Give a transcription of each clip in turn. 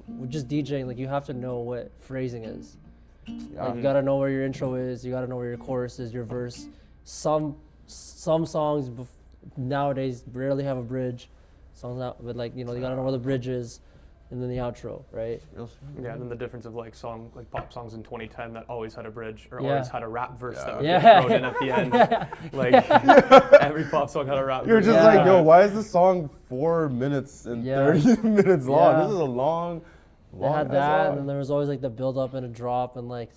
with just DJing, like you have to know what phrasing is. Yeah. Like you gotta know where your intro is. You gotta know where your chorus is, your verse. Some songs nowadays rarely have a bridge. Songs out, but like you gotta know where the bridge is, and then the outro, right? Yeah, and then the difference of like pop songs in 2010 that always had a bridge or Yeah. always had a rap verse that would Yeah. get thrown in at the end. Like every pop song had a rap You're verse. just like, yo, why is this song 4 minutes and Yeah. 30 minutes long? Yeah. This is a long. They had that, and then there was always like the build up and a drop, and like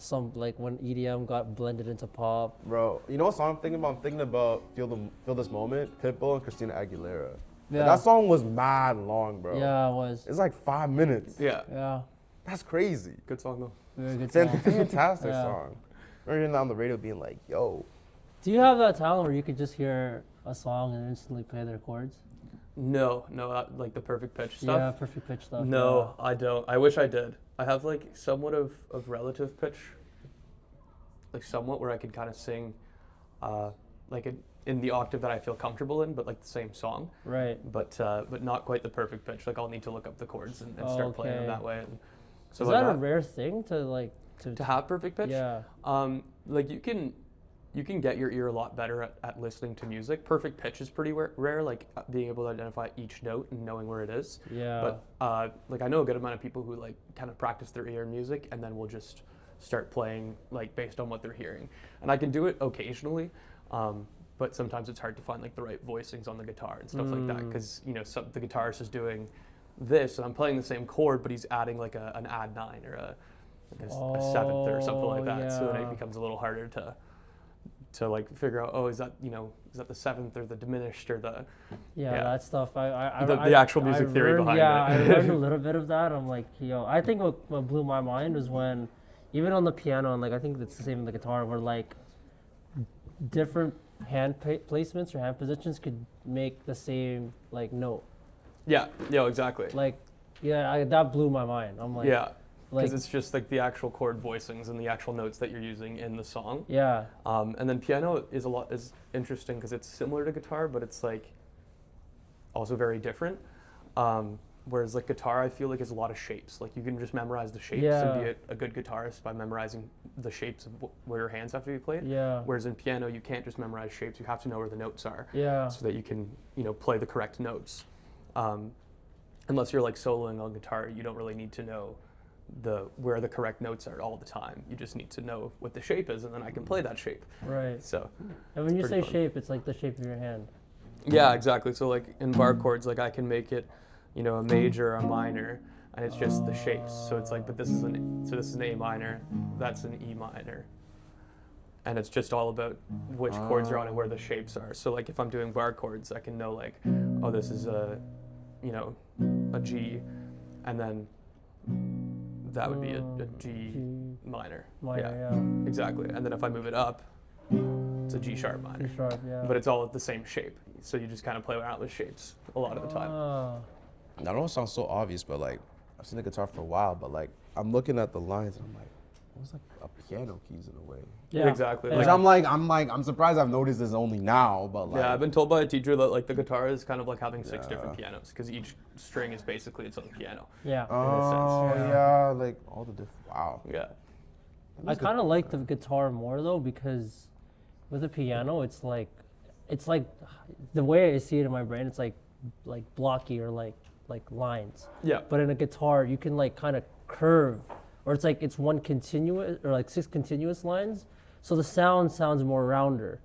when EDM got blended into pop. Bro, you know what song I'm thinking about? I'm thinking about Feel This Moment, Pitbull and Christina Aguilera. Yeah. That song was mad long, bro. Yeah, it was. It's like 5 minutes. Yeah. Yeah. That's crazy. Good song though. Very good song. Fantastic Yeah. song. I remember hearing that on the radio being like, yo. Do you have that talent where you could just hear a song and instantly play their chords? No, like the perfect pitch stuff. Yeah, perfect pitch stuff. No, I don't. I wish I did. I have like somewhat of relative pitch, like somewhat where I could kind of sing, like in the octave that I feel comfortable in, but like the same song. Right. But not quite the perfect pitch. Like I'll need to look up the chords and start playing them Okay. that way. And so Is like that a rare thing to have perfect pitch? Yeah. Like you can get your ear a lot better at listening to music. Perfect pitch is pretty rare, like being able to identify each note and knowing where it is. Yeah. But like I know a good amount of people who like kind of practice their ear in music and then will just start playing like based on what they're hearing. And I can do it occasionally, but sometimes it's hard to find like the right voicings on the guitar and stuff like that because the guitarist is doing this and I'm playing the same chord, but he's adding like an add 9 or a seventh or something like that. So then it becomes a little harder to like figure out, is that the seventh or the diminished or the that stuff. the actual music theory behind it. Yeah, I learned a little bit of that. I'm like, I think what blew my mind was when, even on the piano, and like I think it's the same in the guitar, where like different hand placements or hand positions could make the same like note. Yeah, exactly. Like, that blew my mind. I'm like, because it's just like the actual chord voicings and the actual notes that you're using in the song. Yeah. And then piano is interesting because it's similar to guitar, but it's like also very different. Whereas like guitar, I feel like is a lot of shapes. Like you can just memorize the shapes and be a good guitarist by memorizing the shapes of where your hands have to be played. Yeah. Whereas in piano, you can't just memorize shapes. You have to know where the notes are. Yeah. So that you can play the correct notes. Unless you're like soloing on guitar, you don't really need to know where the correct notes are all the time. You just need to know what the shape is, and then I can play that shape. Right. So. And when you say fun. shape, it's like the shape of your hand. Yeah, exactly. So like in bar chords, like I can make it, a major, a minor, and it's just the shapes. So it's like, this is an A minor, that's an E minor, and it's just all about which chords are on and where the shapes are. So like if I'm doing bar chords, I can know like, this is a G, and then that would be a G minor. Yeah. Exactly. And then if I move it up, it's a G sharp minor. G sharp, yeah. But it's all the same shape. So you just kind of play around with shapes a lot of the time. I know it sounds so obvious, but like I've seen the guitar for a while, but like I'm looking at the lines and I'm like, it's like a piano keys in a way. Yeah, exactly. Which I'm surprised I've noticed this only now, but like. Yeah, I've been told by a teacher that like the guitar is kind of like having 6 different pianos because each string is basically its own piano. Yeah. Oh, yeah, like all the different, wow. Yeah. I kind of like the guitar more though because with the piano, it's like the way I see it in my brain, it's like blocky or like lines. Yeah. But in a guitar, you can like kind of curve, or it's like it's one continuous or like 6 continuous lines, so the sound sounds more rounder.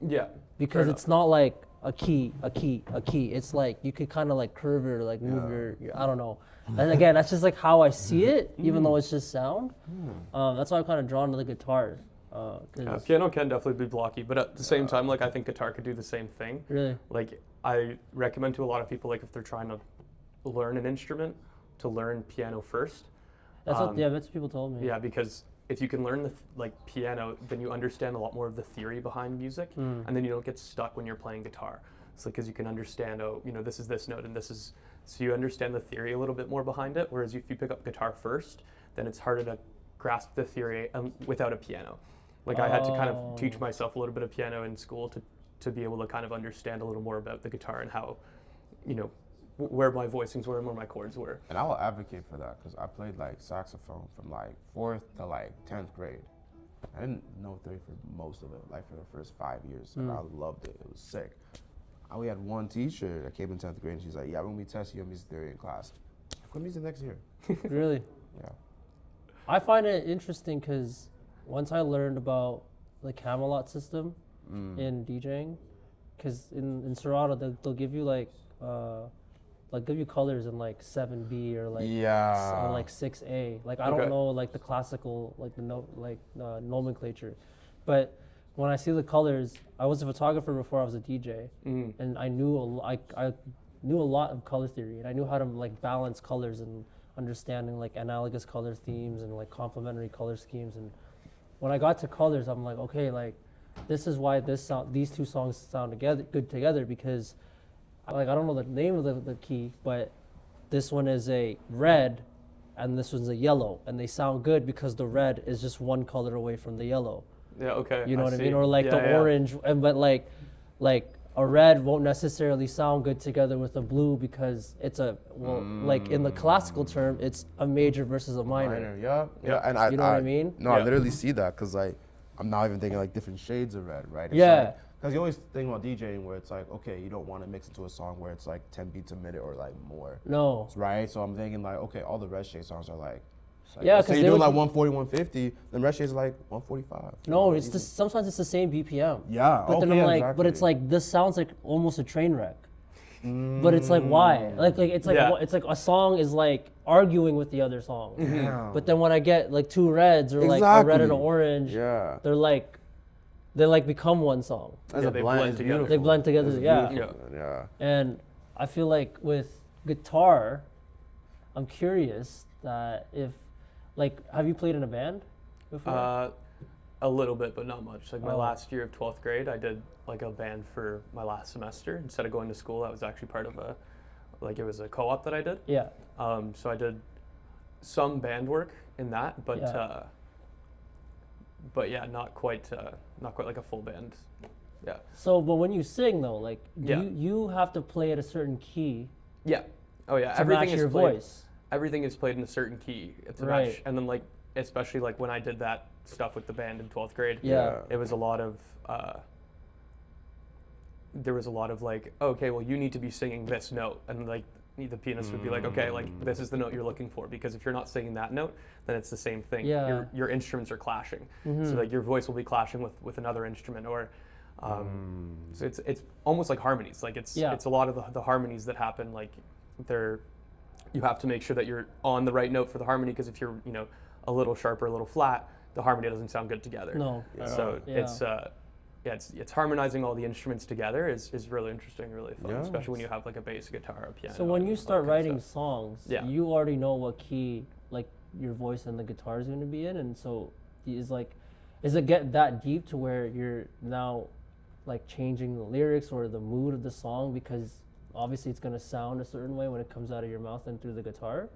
Yeah. Because it's not like a key. It's like you could kind of like curve it or like move your I don't know. And again, that's just like how I see it, even though it's just sound. That's why I'm kind of drawn to the guitar. Piano can definitely be blocky, but at the same time, like I think guitar could do the same thing. Really? Like I recommend to a lot of people, like if they're trying to learn an instrument, to learn piano first. That's what people told me. Yeah, because if you can learn the piano, then you understand a lot more of the theory behind music, and then you don't get stuck when you're playing guitar. It's like because you can understand, this is this note and this is, so you understand the theory a little bit more behind it. Whereas if you pick up guitar first, then it's harder to grasp the theory without a piano. Like I had to kind of teach myself a little bit of piano in school to be able to kind of understand a little more about the guitar and how, where my voicings were and where my chords were. And I will advocate for that because I played like saxophone from like 4th to like 10th grade. I didn't know theory for most of it, like for the first 5 years, and I loved it. It was sick. We had one teacher that came in 10th grade, and she's like, "Yeah, when we test you on music theory in class, quit music next year." Really? Yeah. I find it interesting because once I learned about the Camelot system in DJing, because in Serato they'll give you like give you colors in like 7B or like Yeah. or like 6A. Like I Okay. don't know like the classical like the nomenclature, but when I see the colors, I was a photographer before I was a DJ, and I knew I knew a lot of color theory, and I knew how to like balance colors and understanding like analogous color themes and like complementary color schemes. And when I got to colors, I'm like, okay, like this is why these two songs sound good together, because like I don't know the name of the key, but this one is a red and this one's a yellow, and they sound good because the red is just one color away from the yellow. Yeah, okay. You know what I see. mean? Or like Yeah, the yeah. orange, but like a red won't necessarily sound good together with a blue because it's like in the classical term, it's a major versus a minor. Yeah. And I, You know what I mean? No, I Yeah. literally see that because like I'm not even thinking like different shades of red, right? It's Yeah. Because you always think about DJing where it's like, okay, you don't want to mix into a song where it's like 10 beats a minute or like more, No. right? So I'm thinking like, okay, all the red shade songs are like, Yeah, let's say 'cause you're they doing would- like 140, 150, then red shades are like 145. No, You it's know, just sometimes it's the same BPM. Yeah, But then okay, I'm like, exactly. but it's like this sounds like almost a train wreck. But it's like why? Like it's like Yeah. it's like a song is like arguing with the other song. Yeah. But then when I get like two reds or like a red and an Exactly. orange, Yeah. they like become one song. As Yeah, a they blend, blend it's together. beautiful. They blend together, It's yeah. beautiful, yeah. And I feel like with guitar, I'm curious that if, like, have you played in a band before? A little bit, but not much. Like my Oh. last year of 12th grade, I did like a band for my last semester. Instead of going to school, I was actually part of it was a co-op that I did. Yeah. So I did some band work in that, but Yeah. yeah, not quite like a full band. Yeah. So, but when you sing though, like, Yeah. you have to play at a certain key Yeah. Oh yeah. to Everything match is your played. voice. Everything is played in a certain key to Right. match, and then like especially like when I did that stuff with the band in 12th grade. Yeah. It was a lot of. There was a lot of like, okay, well, you need to be singing this note, and like the pianist would be like, okay, like this is the note you're looking for, because if you're not singing that note, then it's the same thing. Yeah. Your instruments are clashing, so like your voice will be clashing with another instrument, or so it's almost like harmonies. Like it's a lot of the harmonies that happen. Like you have to make sure that you're on the right note for the harmony, because if you're a little sharp or a little flat, the harmony doesn't sound good together. No. So Yeah. it's harmonizing all the instruments together is really interesting, really fun, Yeah. especially when you have like a bass, a guitar, a piano. So when and you all start that kind of writing stuff. songs, Yeah. you already know what key like your voice and the guitar is going to be in, and so is it get that deep to where you're now like changing the lyrics or the mood of the song, because obviously it's going to sound a certain way when it comes out of your mouth and through the guitar?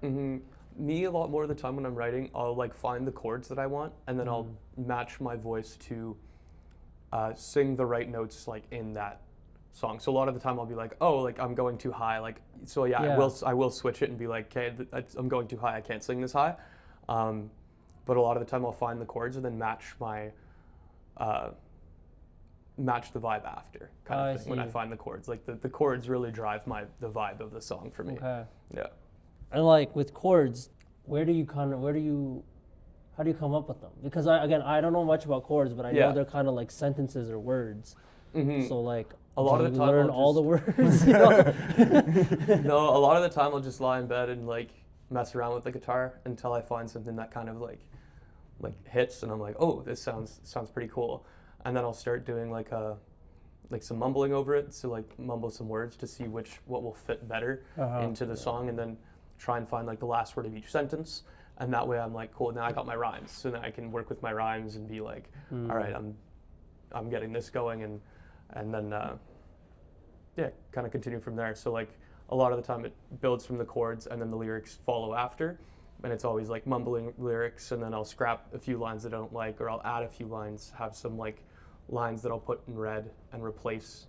Me, a lot more of the time when I'm writing, I'll like find the chords that I want, and then I'll match my voice to sing the right notes like in that song. So a lot of the time I'll be like, oh, like I'm going too high, like so yeah. I will switch it and be like, okay, I'm going too high, I can't sing this high. But a lot of the time I'll find the chords and then match the vibe after kind of thing. When I see. find the chords, like the chords really drive the vibe of the song for me. Okay. Yeah. And like with chords, how do you come up with them? Because I don't know much about chords, but I know Yeah. they're kind of like sentences or words. So like A lot do of the you time learn I'll all the just- words. You know? No, a lot of the time I'll just lie in bed and like mess around with the guitar until I find something that kind of like hits, and I'm like, oh, this sounds pretty cool, and then I'll start doing like some mumbling over it, so like mumble some words to see what will fit better into the song, and then try and find like the last word of each sentence, and that way I'm like, cool, now I got my rhymes, so then I can work with my rhymes and be like, all right, I'm getting this going, and then kind of continue from there. So like a lot of the time it builds from the chords and then the lyrics follow after, and it's always like mumbling lyrics, and then I'll scrap a few lines that I don't like, or I'll add a few lines, have some like lines that I'll put in red and replace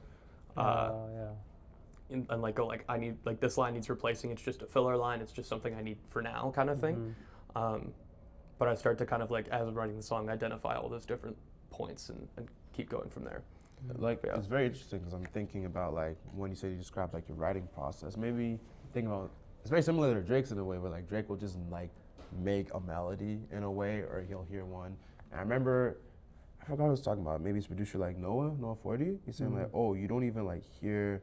and like go like I need like this line needs replacing. It's just a filler line. It's just something I need for now, kind of thing. But I start to kind of like as I'm writing the song, identify all those different points and keep going from there. Like it's very interesting because I'm thinking about like when you say you describe like your writing process. Maybe think about it's very similar to Drake's in a way where like Drake will just like make a melody in a way, or he'll hear one. And I remember I forgot what I was talking about. Maybe it's producer like Noah 40. He's saying like, oh, you don't even like hear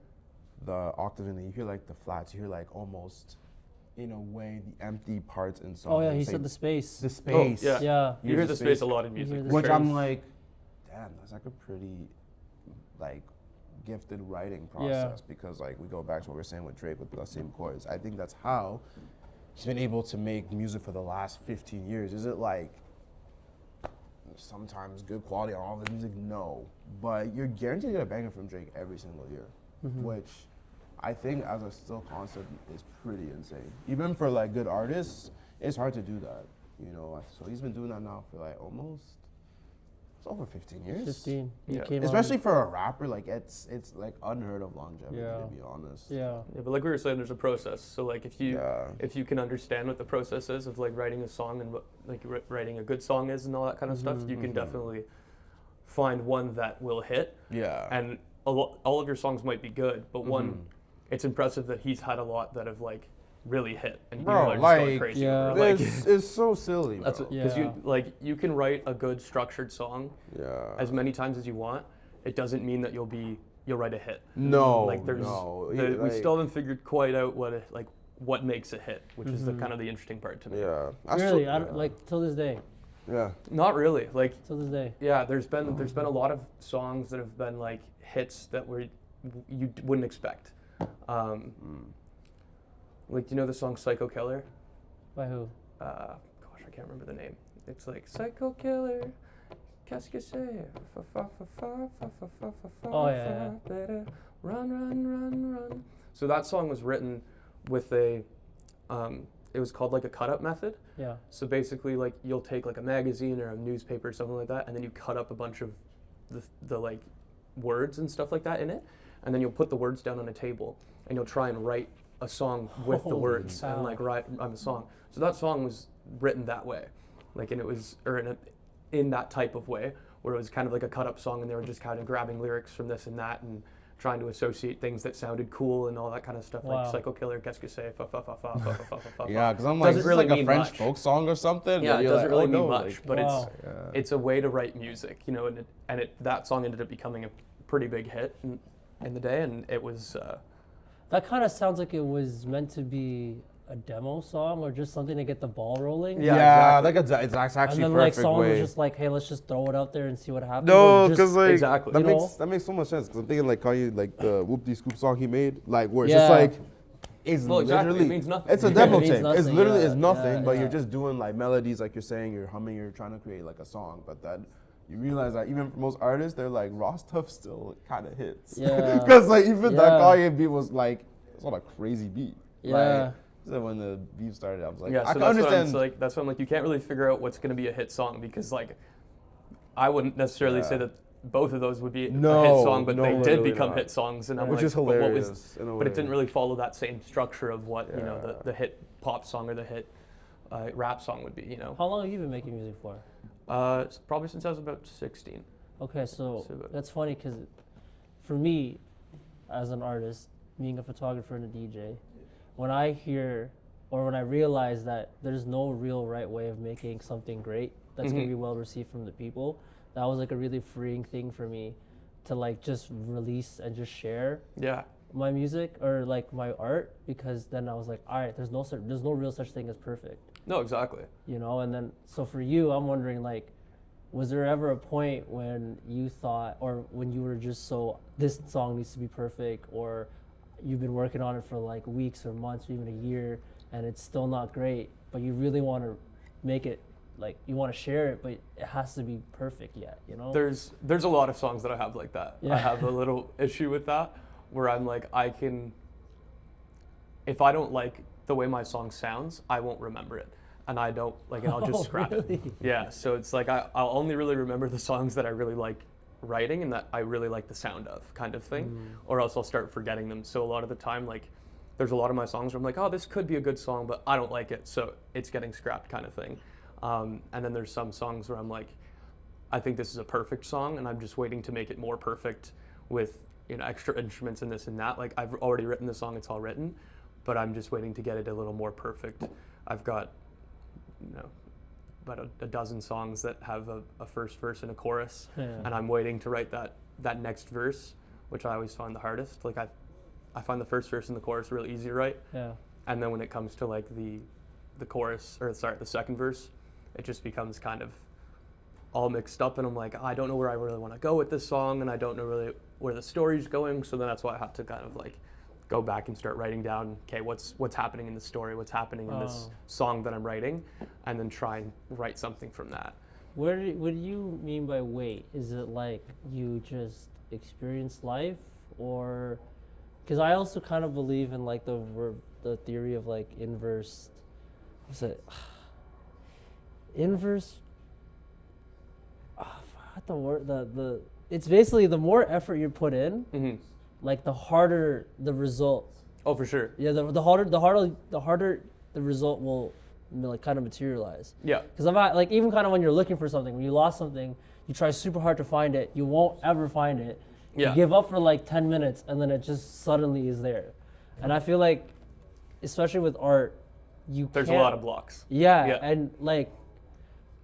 the octave in there. You hear like the flats. You hear like almost in a way the empty parts in songs. Oh yeah, he said the space. The space. Oh, yeah. Yeah. You hear the space a lot in music. Which I'm like, damn, that's like a pretty like gifted writing process because like we go back to what we were saying with Drake with the same chords. I think that's how he's been able to make music for the last 15 years. Is it like sometimes good quality on all the music? No, but you're guaranteed to get a banger from Drake every single year, which I think as a still concept is pretty insane. Even for like good artists, it's hard to do that, you know. So he's been doing that now for like almost over 15 years. 15. He Yeah. came Especially for a rapper, like it's like unheard of longevity Yeah. to be honest. Yeah. Yeah, but like we were saying, there's a process. So like if you Yeah. can understand what the process is of like writing a song and what like writing a good song is and all that kind of stuff, you can definitely find one that will hit. Yeah. And all of your songs might be good, but one, it's impressive that he's had a lot that have like really hit and people Bro, are just going like, crazy yeah. over it. Like, It's so silly, that's bro. because you can write a good structured song Yeah. as many times as you want. It doesn't mean that you'll write a hit. No, Like there's no. we still haven't figured quite out what makes a hit, which is the kind of the interesting part to me. Yeah. Really, I don't, like till this day. Yeah. Not really. Like Till this day. yeah, there's been a lot of songs that have been like hits that you wouldn't expect. Like you know the song Psycho Killer? By who? Gosh, I can't remember the name. It's like Psycho Killer. Qu'est-ce que c'est? Oh, yeah. Better run, run, run, run. So that song was written with it was called like a cut-up method. Yeah. So basically, like you'll take like a magazine or a newspaper or something like that, and then you cut up a bunch of the like words and stuff like that in it, and then you'll put the words down on a table, and you'll try and write a song with the Holy words cow. and like write a song. So that song was written that way, like, and it was in that type of way where it was kind of like a cut-up song, and they were just kind of grabbing lyrics from this and that and trying to associate things that sounded cool and all that kind of stuff, Wow. like Psycho Killer, qu'est-ce que c'est, fa fa fa fa fa fa fa fa. Yeah, because I'm like, Doesn't this really is like a mean French much. folk song or something. Yeah, but it you're doesn't like, really oh, mean no, much, like, but Wow. it's a way to write music, you know, and that song ended up becoming a pretty big hit in the day, and it was. That kind of sounds like it was meant to be a demo song or just something to get the ball rolling. Yeah, exactly. like it's actually And then like perfect song way. was just like, hey, let's just throw it out there and see what happens. No, Or just- because like Exactly. that You makes know? that makes so much sense. Because I'm thinking like Kanye, like the Whoop De Scoop song he made, like where it's Yeah. just like it's Well, exactly. literally It means nothing. It's a It demo means tape. It's nothing, literally yeah, it's nothing, yeah, but yeah. you're just doing like melodies, like you're saying, you're humming, you're trying to create like a song. But then you realize that even for most artists, they're like raw stuff still kind of hits. Yeah. Because like even that Yeah. Kanye beat was like it's not a crazy beat. Yeah. Like, so when the beef started, I was like, Yeah, I so can that's understand. that's why I'm like, you can't really figure out what's going to be a hit song because like, I wouldn't necessarily say that both of those would be a hit No, song, but no, they did literally become not. hit songs, and I'm Which like, is but what hilarious was, in a but it way. didn't really follow that same structure of what you know Yeah. the hit pop song or the hit rap song would be, you know. How long have you been making music for? Probably since I was about 16. Okay, so So, that's funny because for me, as an artist, being a photographer and a DJ, when I hear or when I realize that there's no real right way of making something great that's going to be well received from the people, that was like a really freeing thing for me to like just release and just share Yeah. my music or like my art, because then I was like, all right, there's no real such thing as perfect, No, exactly. you know. And then so for you, I'm wondering, like, was there ever a point when you thought, or when you were just so, this song needs to be perfect, or you've been working on it for like weeks or months or even a year and it's still not great, but you really want to make it, like, you want to share it, but it has to be perfect yet, you know? There's a lot of songs that I have like that. Yeah. I have a little issue with that where I'm like, if I don't like the way my song sounds, I won't remember it. And and I'll just scrap really? it. Yeah, so it's like I'll only really remember the songs that I really like writing and that I really like the sound of, kind of thing, or else I'll start forgetting them. So a lot of the time, like, there's a lot of my songs where I'm like, oh, this could be a good song, but I don't like it, so it's getting scrapped, kind of thing. And then there's some songs where I'm like, I think this is a perfect song, and I'm just waiting to make it more perfect with, you know, extra instruments and this and that. Like, I've already written the song, it's all written, but I'm just waiting to get it a little more perfect. I've got, you know, about a dozen songs that have a first verse and a chorus, and I'm waiting to write that next verse, which I always find the hardest. Like, I find the first verse and the chorus really easy to write, and then when it comes to like the chorus, or sorry, the second verse, it just becomes kind of all mixed up, and I'm like, I don't know where I really want to go with this song, and I don't know really where the story's going, so then that's why I have to kind of like go back and start writing down, okay, what's happening in the story, what's happening in this song that I'm writing, and then try and write something from that. What do you mean by wait? Is it like you just experience life, or because I also kind of believe in like the theory of like inverse, what's it? Inverse. I forgot the word. It's basically the more effort you put in, like the harder the result. Oh, for sure. Yeah, the harder the result will, you know, like kind of materialize. Yeah. Because I'm not, like, even kind of when you're looking for something, when you lost something, you try super hard to find it, you won't ever find it. Yeah. You give up for like 10 minutes and then it just suddenly is there. And I feel like, especially with art, there's a lot of blocks. Yeah. And like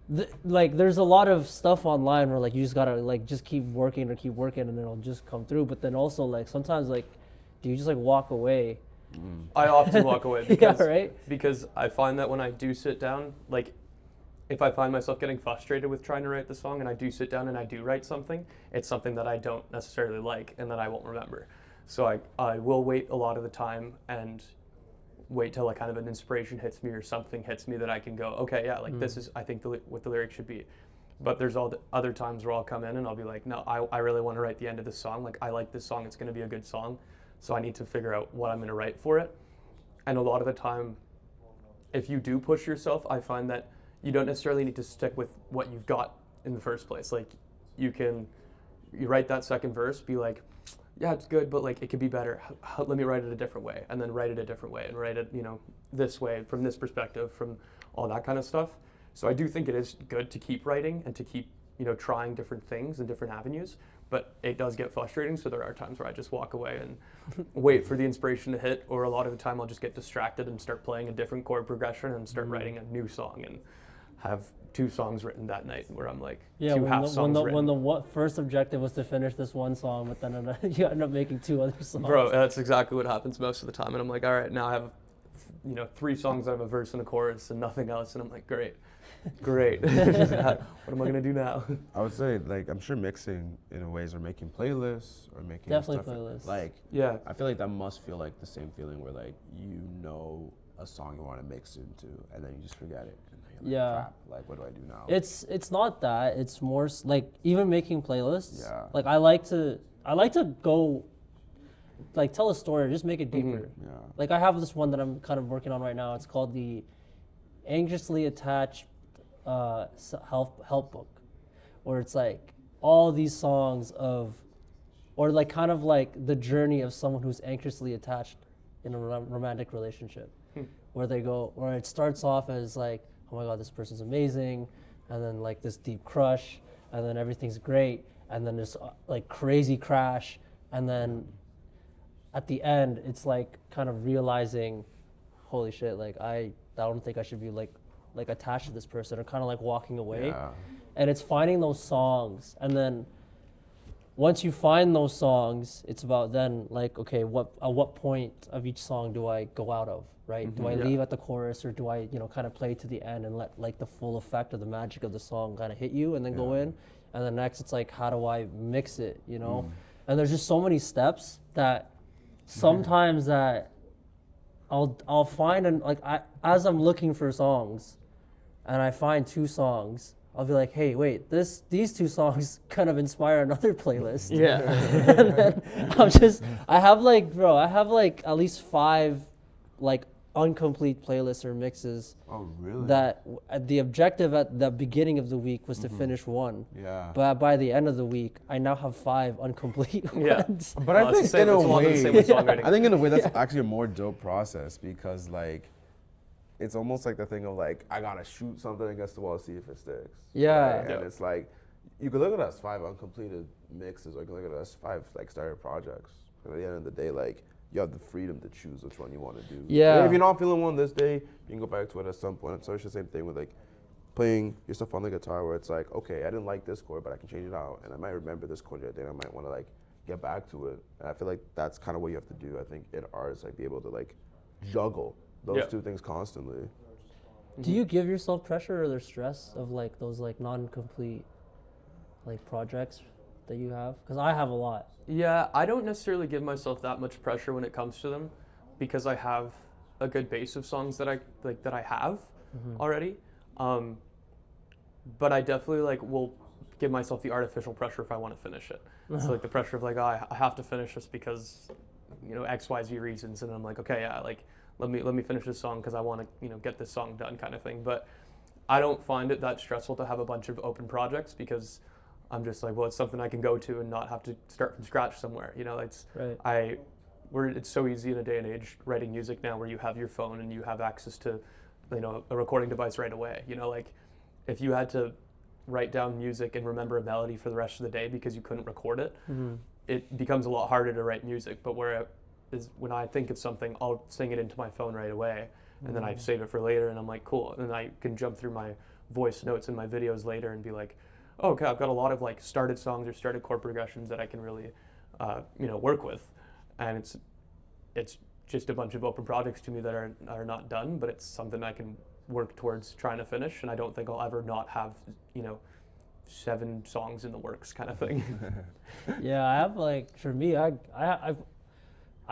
there's a lot of stuff online where like you just gotta like just keep working and it'll just come through. But then also like sometimes like, do you just like walk away? I often walk away because, yeah, right? because I find that when I do sit down, like if I find myself getting frustrated with trying to write the song and I do sit down and I do write something, it's something that I don't necessarily like and that I won't remember. So I will wait a lot of the time and wait till like kind of an inspiration hits me or something hits me that I can go, okay, yeah, like this is, I think what the lyrics should be. But there's all the other times where I'll come in and I'll be like, no, I really want to write the end of this song. Like, I like this song, it's going to be a good song. So I need to figure out what I'm going to write for it. And a lot of the time, if you do push yourself, I find that you don't necessarily need to stick with what you've got in the first place. Like, you write that second verse, be like, yeah, it's good, but like it could be better. Let me write it a different way, and then write it a different way, and write it, you know, this way, from this perspective, from all that kind of stuff. So I do think it is good to keep writing and to keep, you know, trying different things and different avenues, but it does get frustrating. So there are times where I just walk away and wait for the inspiration to hit, or a lot of the time I'll just get distracted and start playing a different chord progression and start writing a new song and have 2 songs written that night where I'm like, yeah, 2 half songs written. When the first objective was to finish this one song, but then you end up making 2 other songs. Bro, that's exactly what happens most of the time. And I'm like, all right, now I have, you know, 3 songs that have a verse and a chorus and nothing else. And I'm like, great. What am I going to do now? I would say, like, I'm sure mixing in a ways, or making playlists, or making definitely stuff, playlists. like, yeah, I feel like that must feel like the same feeling where, like, you know a song you want to mix into, and then you just forget it. And then you're like, crap, like, what do I do now? It's not that. It's more like even making playlists. Yeah. Like I like to go, like, tell a story, just make it deeper. Yeah. Like I have this one that I'm kind of working on right now. It's called the Anxiously Attached help book, where it's like all these songs of, or like kind of like the journey of someone who's anxiously attached in a romantic relationship, where it starts off as like, oh my god, this person's amazing, and then like this deep crush, and then everything's great, and then this like crazy crash, and then at the end it's like kind of realizing, holy shit, like I don't think I should be like attached to this person, or kind of like walking away. Yeah. And it's finding those songs, and then once you find those songs, it's about then like, okay, at what point of each song do I go out of, right? Do I leave at the chorus, or do I, you know, kind of play to the end and let like the full effect of the magic of the song kind of hit you and then go in? And then next it's like, how do I mix it, you know? And there's just so many steps that sometimes that I'll find, and like as I'm looking for songs and I find 2 songs, I'll be like, hey, wait, these 2 songs kind of inspire another playlist. Yeah. And then I have like at least 5 like incomplete playlists or mixes Oh, really? that the objective at the beginning of the week was to finish one. Yeah. But by the end of the week, I now have 5 incomplete Yeah. ones. But I it's the think same- in a it's along the way, same with songwriting. I think in a way that's actually a more dope process because like, it's almost like the thing of like, I gotta shoot something against the wall to see if it sticks. Yeah. Right? Yeah. And it's like, you can look at us 5 uncompleted mixes, or you can look at us 5 like started projects. But at the end of the day, like, you have the freedom to choose which one you want to do. Yeah. And if you're not feeling one this day, you can go back to it at some point. So it's the same thing with like playing your stuff on the guitar, where it's like, okay, I didn't like this chord, but I can change it out, and I might remember this chord the other day, and I might want to like get back to it. And I feel like that's kind of what you have to do. I think in art is like be able to like juggle those Yeah. two things constantly. Do you give yourself pressure or the stress of like those like non-complete like projects that you have? Because I have a lot. Yeah, I don't necessarily give myself that much pressure when it comes to them, because I have a good base of songs that I have already. But I definitely like will give myself the artificial pressure if I want to finish it. So like the pressure of like, oh, I have to finish this because, you know, X, Y, Z reasons, and I'm like, okay, yeah, like let me finish this song because I want to, you know, get this song done, kind of thing. But I don't find it that stressful to have a bunch of open projects, because I'm just like, well, it's something I can go to and not have to start from scratch somewhere. You know, it's Right. it's so easy in a day and age writing music now, where you have your phone and you have access to, you know, a recording device right away. You know, like if you had to write down music and remember a melody for the rest of the day because you couldn't record it, it becomes a lot harder to write music. But when I think of something, I'll sing it into my phone right away, and then I save it for later, and I'm like, cool. And then I can jump through my voice notes and my videos later and be like, oh, okay, I've got a lot of like started songs or started chord progressions that I can really, you know, work with. And it's just a bunch of open projects to me that are not done, but it's something I can work towards trying to finish. And I don't think I'll ever not have, you know, 7 songs in the works, kind of thing. Yeah, I have like, for me, I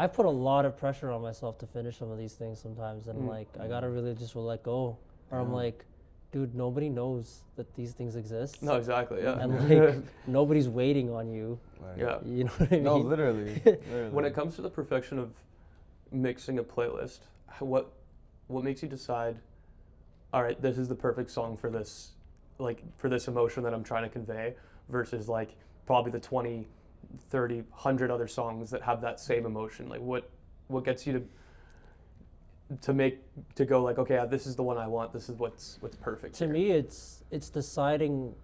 put a lot of pressure on myself to finish some of these things sometimes, and like I gotta really just let go, or I'm like, dude, nobody knows that these things exist. No, exactly, yeah. And like nobody's waiting on you. Like, Yeah. You know what I mean? No, literally. When it comes to the perfection of mixing a playlist, what makes you decide, all right, this is the perfect song for this, like for this emotion that I'm trying to convey, versus like probably the 20, 30, 100 other songs that have that same emotion? Like what gets you to go like, okay, this is the one I want, this is what's perfect To here. me, it's deciding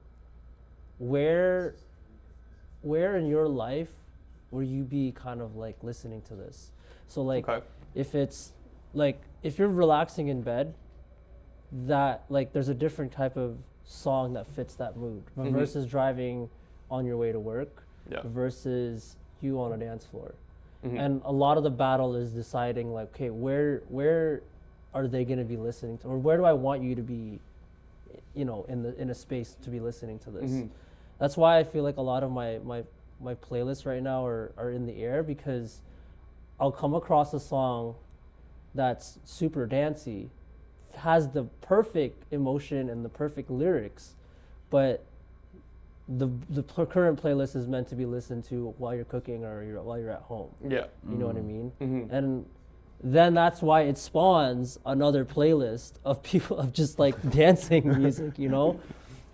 where in your life will you be kind of like listening to this. So like Okay. if it's like if you're relaxing in bed, that like there's a different type of song that fits that mood versus driving on your way to work Yeah. versus you on a dance floor. Mhm. And a lot of the battle is deciding like, okay, where are they going to be listening to, or where do I want you to be, you know, in a space to be listening to this. That's why I feel like a lot of my playlists right now are in the air, because I'll come across a song that's super dancey, has the perfect emotion and the perfect lyrics, but the current playlist is meant to be listened to while you're cooking or while you're at home. Yeah. You know what I mean? Mhm. And then that's why it spawns another playlist of people of just like dancing music, you know?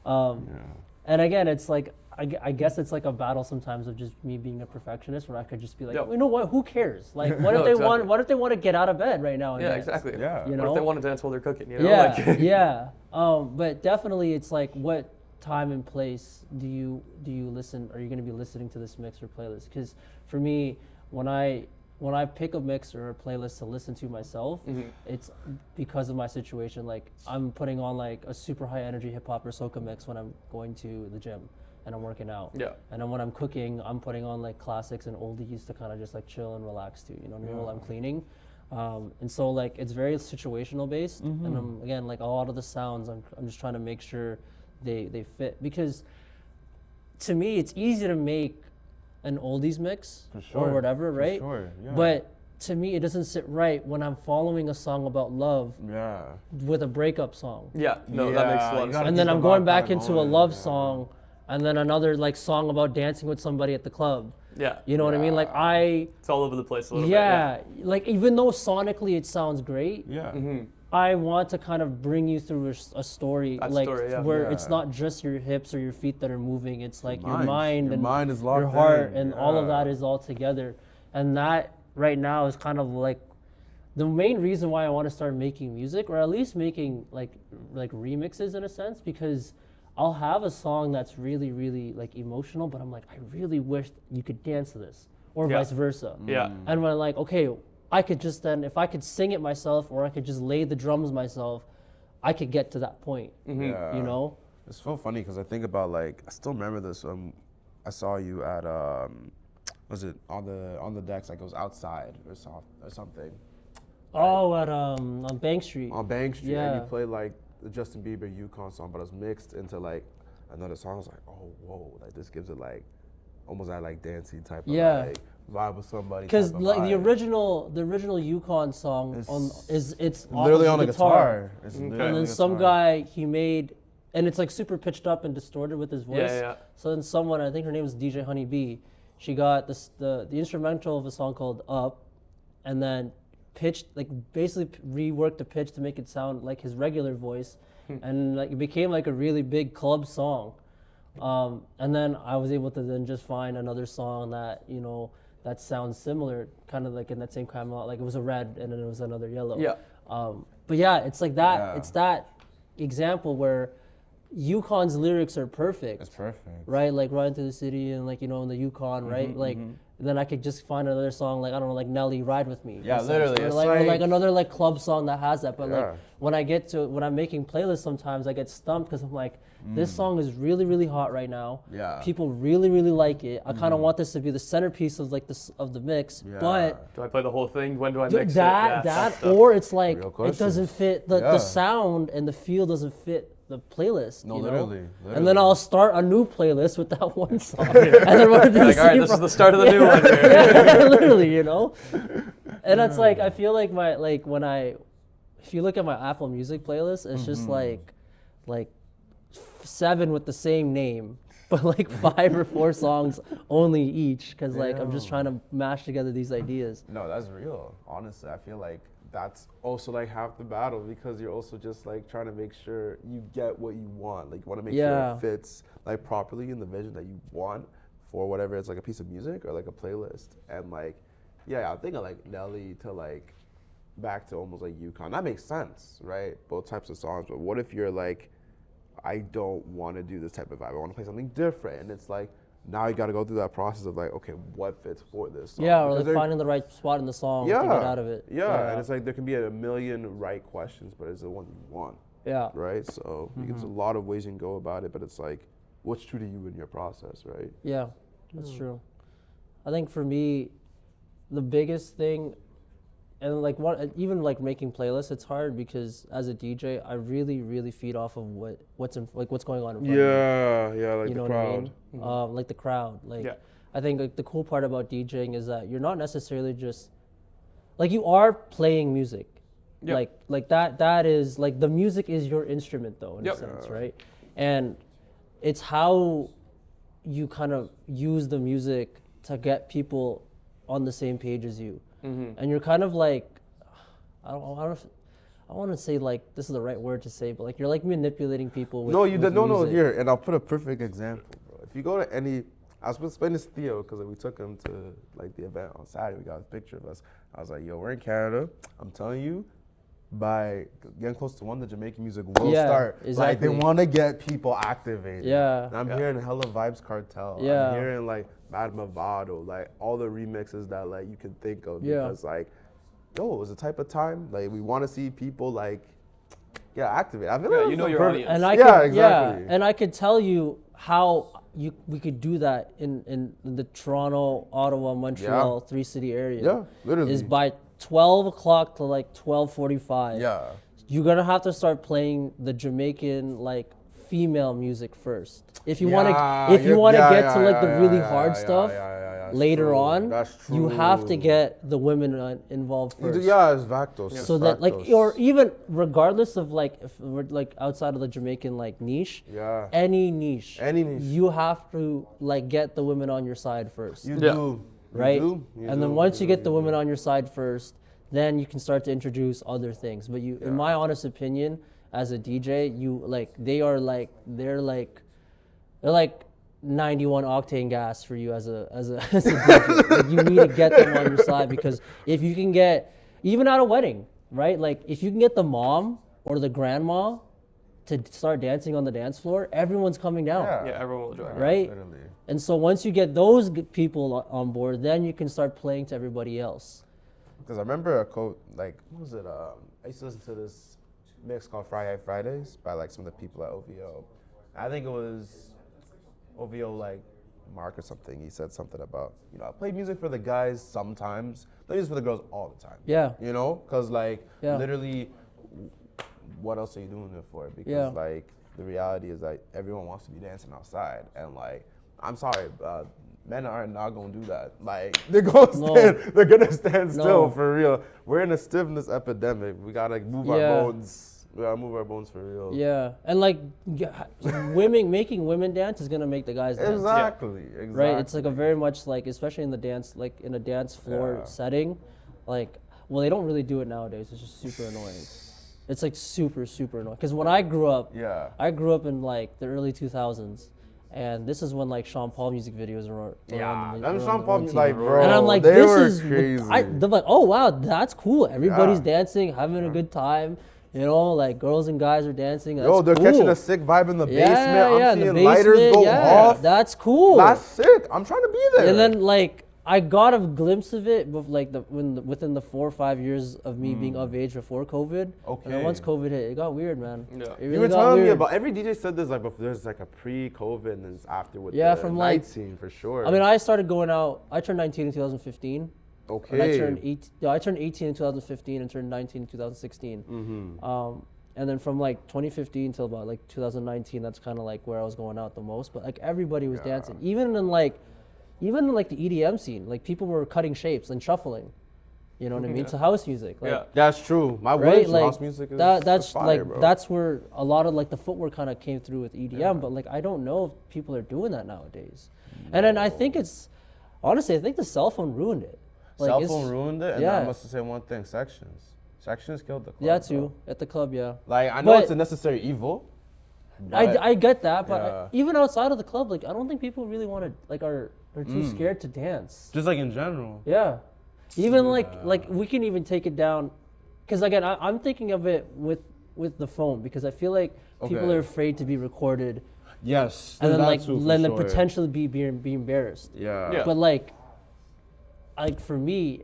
And again, it's like, I guess it's like a battle sometimes of just me being a perfectionist, where I could just be like, Yep. you know what, who cares? Like, what if No, they exactly. what if they want to get out of bed right now and Yeah, dance? exactly. Yeah. You What if they know? want to dance while they're cooking? You know? Yeah, Like, yeah. But definitely, it's like, what time and place do you listen? Are you going to be listening to this mix or playlist? Because for me, when I pick a mix or a playlist to listen to myself, it's because of my situation. Like I'm putting on like a super high energy hip hop or soca mix when I'm going to the gym and I'm working out. Yeah. And then when I'm cooking, I'm putting on like classics and oldies to kind of just like chill and relax to, you know what I mean, while I'm cleaning. And so like it's very situational based, and I'm again like a lot of the sounds I'm just trying to make sure they fit, because to me it's easy to make an oldies mix or whatever, right? Sure, yeah. But to me it doesn't sit right when I'm following a song about love with a breakup song. Yeah. No, that makes a lot of you sense. gotta And then keep I'm the going vibe back kinda into a going, love yeah. song, and then another like song about dancing with somebody at the club. Yeah. You know what I mean? Like It's all over the place a little bit. yeah, like even though sonically it sounds great, Yeah. I want to kind of bring you through a story, That like story, yeah. where Yeah. it's not just your hips or your feet that are moving. It's like your Mind. mind Your and mind is your locked heart, in, and all of yeah. that is all together. And that right now is kind of like the main reason why I want to start making music, or at least making like remixes in a sense, because I'll have a song that's really, really like emotional, but I'm like, I really wish you could dance to this, or Yeah. vice versa. Yeah. And when I'm like, okay, I could just then, if I could sing it myself, or I could just lay the drums myself, I could get to that point, Yeah. you know? It's so funny because I think about like I still remember this. I saw you at was it on the decks, like it was outside or something Oh, at on Bank Street. on Bank Street, and Yeah. you played like the Justin Bieber Yukon song, but it was mixed into like another song. I was like, oh whoa, like this gives it like almost that like dancey type of Yeah. like vibe with somebody. Because type of like the vibe. original Yukon song it's off literally of on the a guitar. It's Okay. literally And on then a some guitar. guy he made, and it's like super pitched up and distorted with his voice. Yeah. So then someone, I think her name was DJ Honeybee, she got the instrumental of a song called Up, and then pitched, like basically reworked the pitch to make it sound like his regular voice, and like it became like a really big club song. And then I was able to then just find another song that, you know, that sounds similar, kind of like in that same kind of, like it was a red and then it was another yellow. Yeah. But yeah, it's like that. Yeah. It's that example where Yukon's lyrics are perfect, It's perfect. right? Like Riding Through the City and like, you know, in the Yukon, right? Like then I could just find another song, like I don't know, like Nelly, Ride With Me. Yeah, or something. literally, Or it's like, or like like- another like club song that has that. But Yeah. like when I'm making playlists, sometimes I get stumped because I'm like, this song is really, really hot right now. Yeah. People really, really like it. I kind of want this to be the centerpiece of like of the mix, Yeah. but Do I play the whole thing? When do I mix that it? Yeah, stuff. or it's like Real it questions. doesn't fit the Yeah. sound and the feel doesn't fit the playlist. No, you know? literally, And literally. then I'll start a new playlist with that one song, and then run it through Like, the all right, same this is pro- the start of the new one here. yeah, literally, you know. And it's like I feel like if you look at my Apple Music playlist, it's just like 7 with the same name, but like 5 or 4 songs only each, because like I'm just trying to mash together these ideas. No, that's real. Honestly, I feel like that's also like half the battle, because you're also just like trying to make sure you get what you want. Like you want to make sure Yeah. it fits like properly in the vision that you want for whatever it's like a piece of music or like a playlist. And like, yeah, I think of like Nelly to like back to almost like Yukon. That makes sense, right? Both types of songs. But what if you're like, I don't want to do this type of vibe. I want to play something different. And it's like, now you got to go through that process of like, okay, what fits for this song? Yeah, or Because like there- finding the right spot in the song to get out of it. Yeah, and it's like there can be a million right questions, but it's the one you want, yeah. right? So there's a lot of ways you can go about it, but it's like, what's true to you in your process, right? Yeah, that's true. I think for me, the biggest thing, and like even like making playlists, it's hard because as a DJ, I really, really feed off of what's going on in front of me. Yeah, like You know what I mean? Like the crowd. Like Yeah. I think like the cool part about DJing is that you're not necessarily just like you are playing music. Yep. Like that is like the music is your instrument though in Yep. a sense, right? And it's how you kind of use the music to get people on the same page as you. And you're kind of like I want to say like this is the right word to say, but like you're like manipulating people with No, you with did. No, music. here, and I'll put a perfect example, bro. If you go to any, I was explaining this to Theo because we took him to like the event on Saturday. We got a picture of us. I was like, yo, we're in Canada. I'm telling you, by getting close to 1, the Jamaican music will Yeah, start. Like exactly. they want to get people activated. Yeah. And I'm hearing hella Vibes Cartel. Yeah. I'm hearing like Mad Movado, like all the remixes that like you can think of. Yeah. Because like, yo, it was the type of time like we want to see people like get activated. I feel Yeah, like you know that's your perfect- audience. And I Yeah, could, exactly. and I could tell you how we could do that in the Toronto, Ottawa, Montreal, 3-city area. Yeah, literally. Is by 12 o'clock to like 12:45. Yeah. You're gonna have to start playing the Jamaican like female music first. If you want to, if you want to get to like the really hard stuff, later true. on, That's you have to true. get the women involved You do- first. Yeah, it's Vactos. So that like, or even regardless of like, if we're like outside of the Jamaican like niche, Yeah. any niche, Any niche. you have to like get the women on your side first, You Yeah. do. You right? do. You And do. then once you do. get the women on your side first, then you can start to introduce other things. But you, in my honest opinion, as a DJ, you like they're like 91 octane gas for you as a DJ. Like, you need to get them on your side, because if you can get, even at a wedding, right? Like if you can get the mom or the grandma to start dancing on the dance floor, everyone's coming down. Yeah, everyone will join. Right? Literally. And so once you get those people on board, then you can start playing to everybody else. Because I remember a quote, like, what was it? I used to listen to this mix called Fridays by like some of the people at OVO. I think it was OVO like Mark or something. He said something about, I play music for the guys sometimes, play music for the girls all the time. Yeah. Because like Yeah. literally, what else are you doing it for? Because Yeah. like the reality is that everyone wants to be dancing outside, and like I'm sorry, men are not gonna do that. Like they're gonna stand, they're gonna stand still for real. We're in a stiffness epidemic. We gotta move our bones. We gotta move our bones for real. Yeah, and like making women dance is gonna make the guys dance. Exactly. Right? It's like a very much like, especially in the dance, like in a dance floor setting, like, well, they don't really do it nowadays. It's just super annoying. It's like super, super annoying. Because when I grew up, I grew up in like the early 2000s. And this is when like Sean Paul music videos were them Sean Paul like, bro, and I'm like, they this were is crazy. they're like, oh wow, that's cool. Everybody's dancing, having a good time. Like girls and guys are dancing. That's Yo, they're cool. catching a sick vibe in the basement. I'm in the seeing lighters basement, go off. That's cool. That's sick. I'm trying to be there. And then like I got a glimpse of it, but like within the 4 or 5 years of me being of age before COVID. Okay. And then once COVID hit, it got weird, man. Yeah. It really You were got telling me weird. about, every DJ said this, like, before, there's like a pre-COVID and it's after with Yeah, the from, night like- scene for sure. I mean, I started going out. I turned 19 in 2015. okay. And I turned 18 in 2015 and turned 19 in 2016. And then from like 2015 till about like 2019, that's kind of like where I was going out the most. But like everybody was dancing, even in the EDM scene. Like people were cutting shapes and shuffling. You know what I mean? To house music. Like, That's true. My right? wedding Like house music is that's fire, like bro. that's where a lot of like the footwork kind of came through with EDM. But like I don't know if people are doing that nowadays. And then I think honestly, I think the cell phone ruined it. Like, Cell phone ruined it, and yeah. I must say one thing: sections. Sections killed the club. Yeah, too. bro. At the club, yeah. Like I know But- it's a necessary evil. but I get that, but Yeah. even outside of the club, like I don't think people really want to like are too scared to dance. just like in general. Yeah, even like we can even take it down, because again I'm thinking of it with the phone, because I feel like people Okay. are afraid to be recorded Yes. and then that like too, for then sure. potentially be embarrassed. Yeah. But like for me,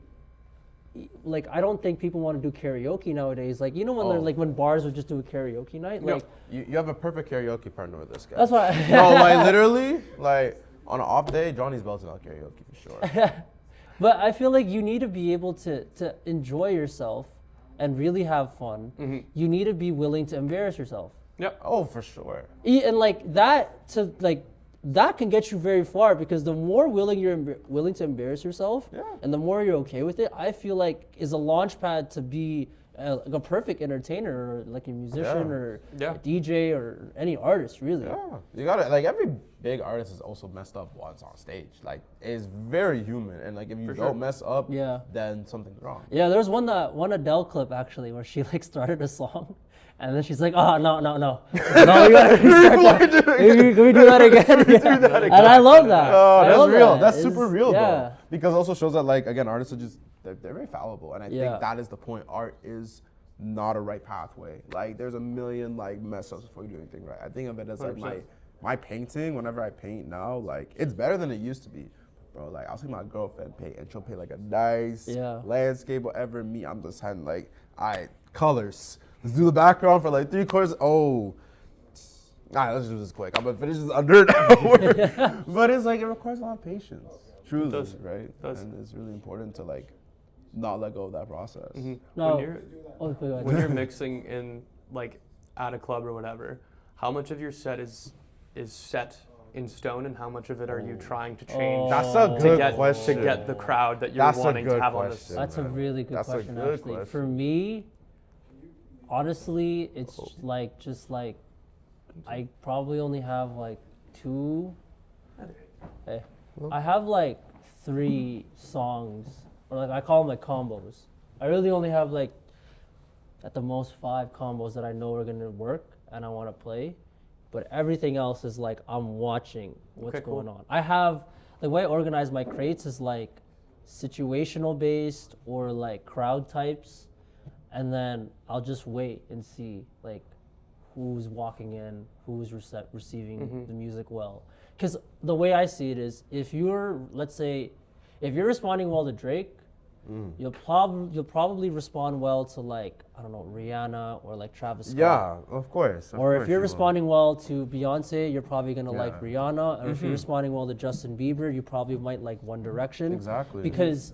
like I don't think people want to do karaoke nowadays. Like when they're like when bars would just do a karaoke night. Like You have a perfect karaoke partner with this guy. that's why. No, like literally, like on an off day, Johnny's belting out karaoke for sure. But I feel like you need to be able to enjoy yourself and really have fun. You need to be willing to embarrass yourself. Yep. Oh, for sure. And like that can get you very far, because the more willing to embarrass yourself, and the more you're okay with it, I feel like is a launch pad to be like a perfect entertainer, or like a musician, or a DJ, or any artist, really. Yeah, you gotta, like, every big artist is also messed up once on stage. Like, it's very human, and like if you don't mess up, then something's wrong. Yeah, there's one Adele clip actually where she like started a song, and then she's like, oh no, we gotta restart that. Can we do that again? And I love that. I That's love real. that. That's It's- super real, yeah. though. Because it also shows that, like, again, artists are just, they're very fallible. And I think that is the point. Art is not a right pathway. Like, there's a million, like, mess ups before you do anything right. I think of it as, like, my painting, whenever I paint now, like, it's better than it used to be. Bro, like, I'll see my girlfriend paint, and she'll paint, like, a nice landscape, whatever. Me, I'm just having, like, all right, colors. Let's do the background for, like, 3 quarters. Oh. All right, let's do this quick. I'm going to finish this under an hour. But it's, like, it requires a lot of patience. Truly, does. right? It does. And it's really important to, like, not let go of that process. No. When you're mixing in like at a club or whatever, how much of your set is set in stone, and how much of it are you trying to change That's a to good get question. to get the crowd that you're That's a wanting to good have on this? question. That's a man. really good That's a question, good actually. question. For me, honestly, it's like just like I probably only have like two. Hey, I have like 3 songs, or like I call them like combos. I really only have like at the most 5 combos that I know are gonna work and I want to play, but everything else is like I'm watching what's going on. I have the way I organize my crates is like situational based or like crowd types, and then I'll just wait and see like who's walking in, who's receiving the music well. Because the way I see it is, if you're, let's say, if you're responding well to Drake, you'll probably respond well to like, I don't know, Rihanna or like Travis Scott. Yeah, of course. Or if you're responding well to Beyonce, you're probably gonna like Yeah. Rihanna. Or if you're responding well to Justin Bieber, you probably might like One Direction. Exactly. Because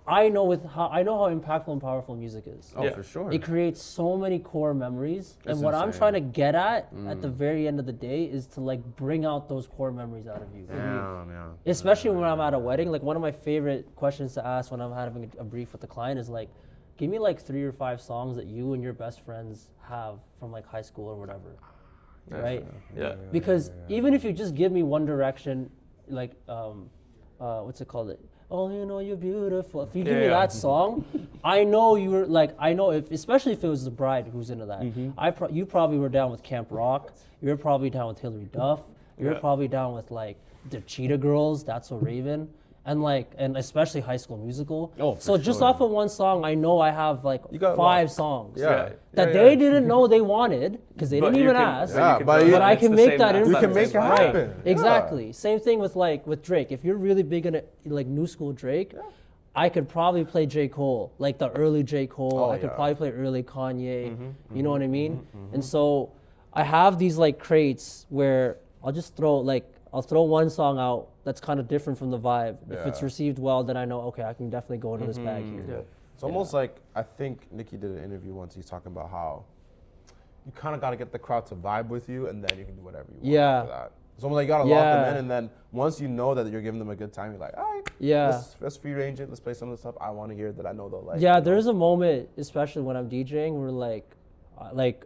I know how impactful and powerful music is. Oh, for sure. It creates so many core memories, and It's what I'm insane. trying to get at the very end of the day is to like bring out those core memories out of you. Yeah. Especially when I'm at a wedding. Like one of my favorite questions to ask when I'm having a brief with the client is like, give me like 3 or 5 songs that you and your best friends have from like high school or whatever, right? Yeah. Because even if you just give me One Direction, like what's it called? Oh, you know you're beautiful. If you give me that song, I know you were like, I know if, especially if it was the bride who's into that. You probably were down with Camp Rock. You were probably down with Hillary Duff. You were probably down with like the Cheetah Girls, That's So Raven, and especially High School Musical. Oh, for so just sure. off of one song, I know I have like got 5 songs Yeah. that they didn't know they wanted because they didn't even ask. Yeah, but But I can make that You influence. can make it happen. Right. Exactly. Same thing with Drake. If you're really big into like new school Drake, I could probably play J. Cole, like the early J. Cole. I could probably play early Kanye. You know what I mean? And so I have these like crates where I'll just I'll throw one song out that's kind of different from the vibe. If it's received well, then I know, okay, I can definitely go into this bag here. It's almost like, I think Nicki did an interview once, he's talking about how you kind of got to get the crowd to vibe with you, and then you can do whatever you want after that. It's almost like you got to lock them in, and then once you know that you're giving them a good time, you're like, all right, let's free range it, let's play some of the stuff I want to hear that I know they'll like. Yeah, there's a moment, especially when I'm DJing, where like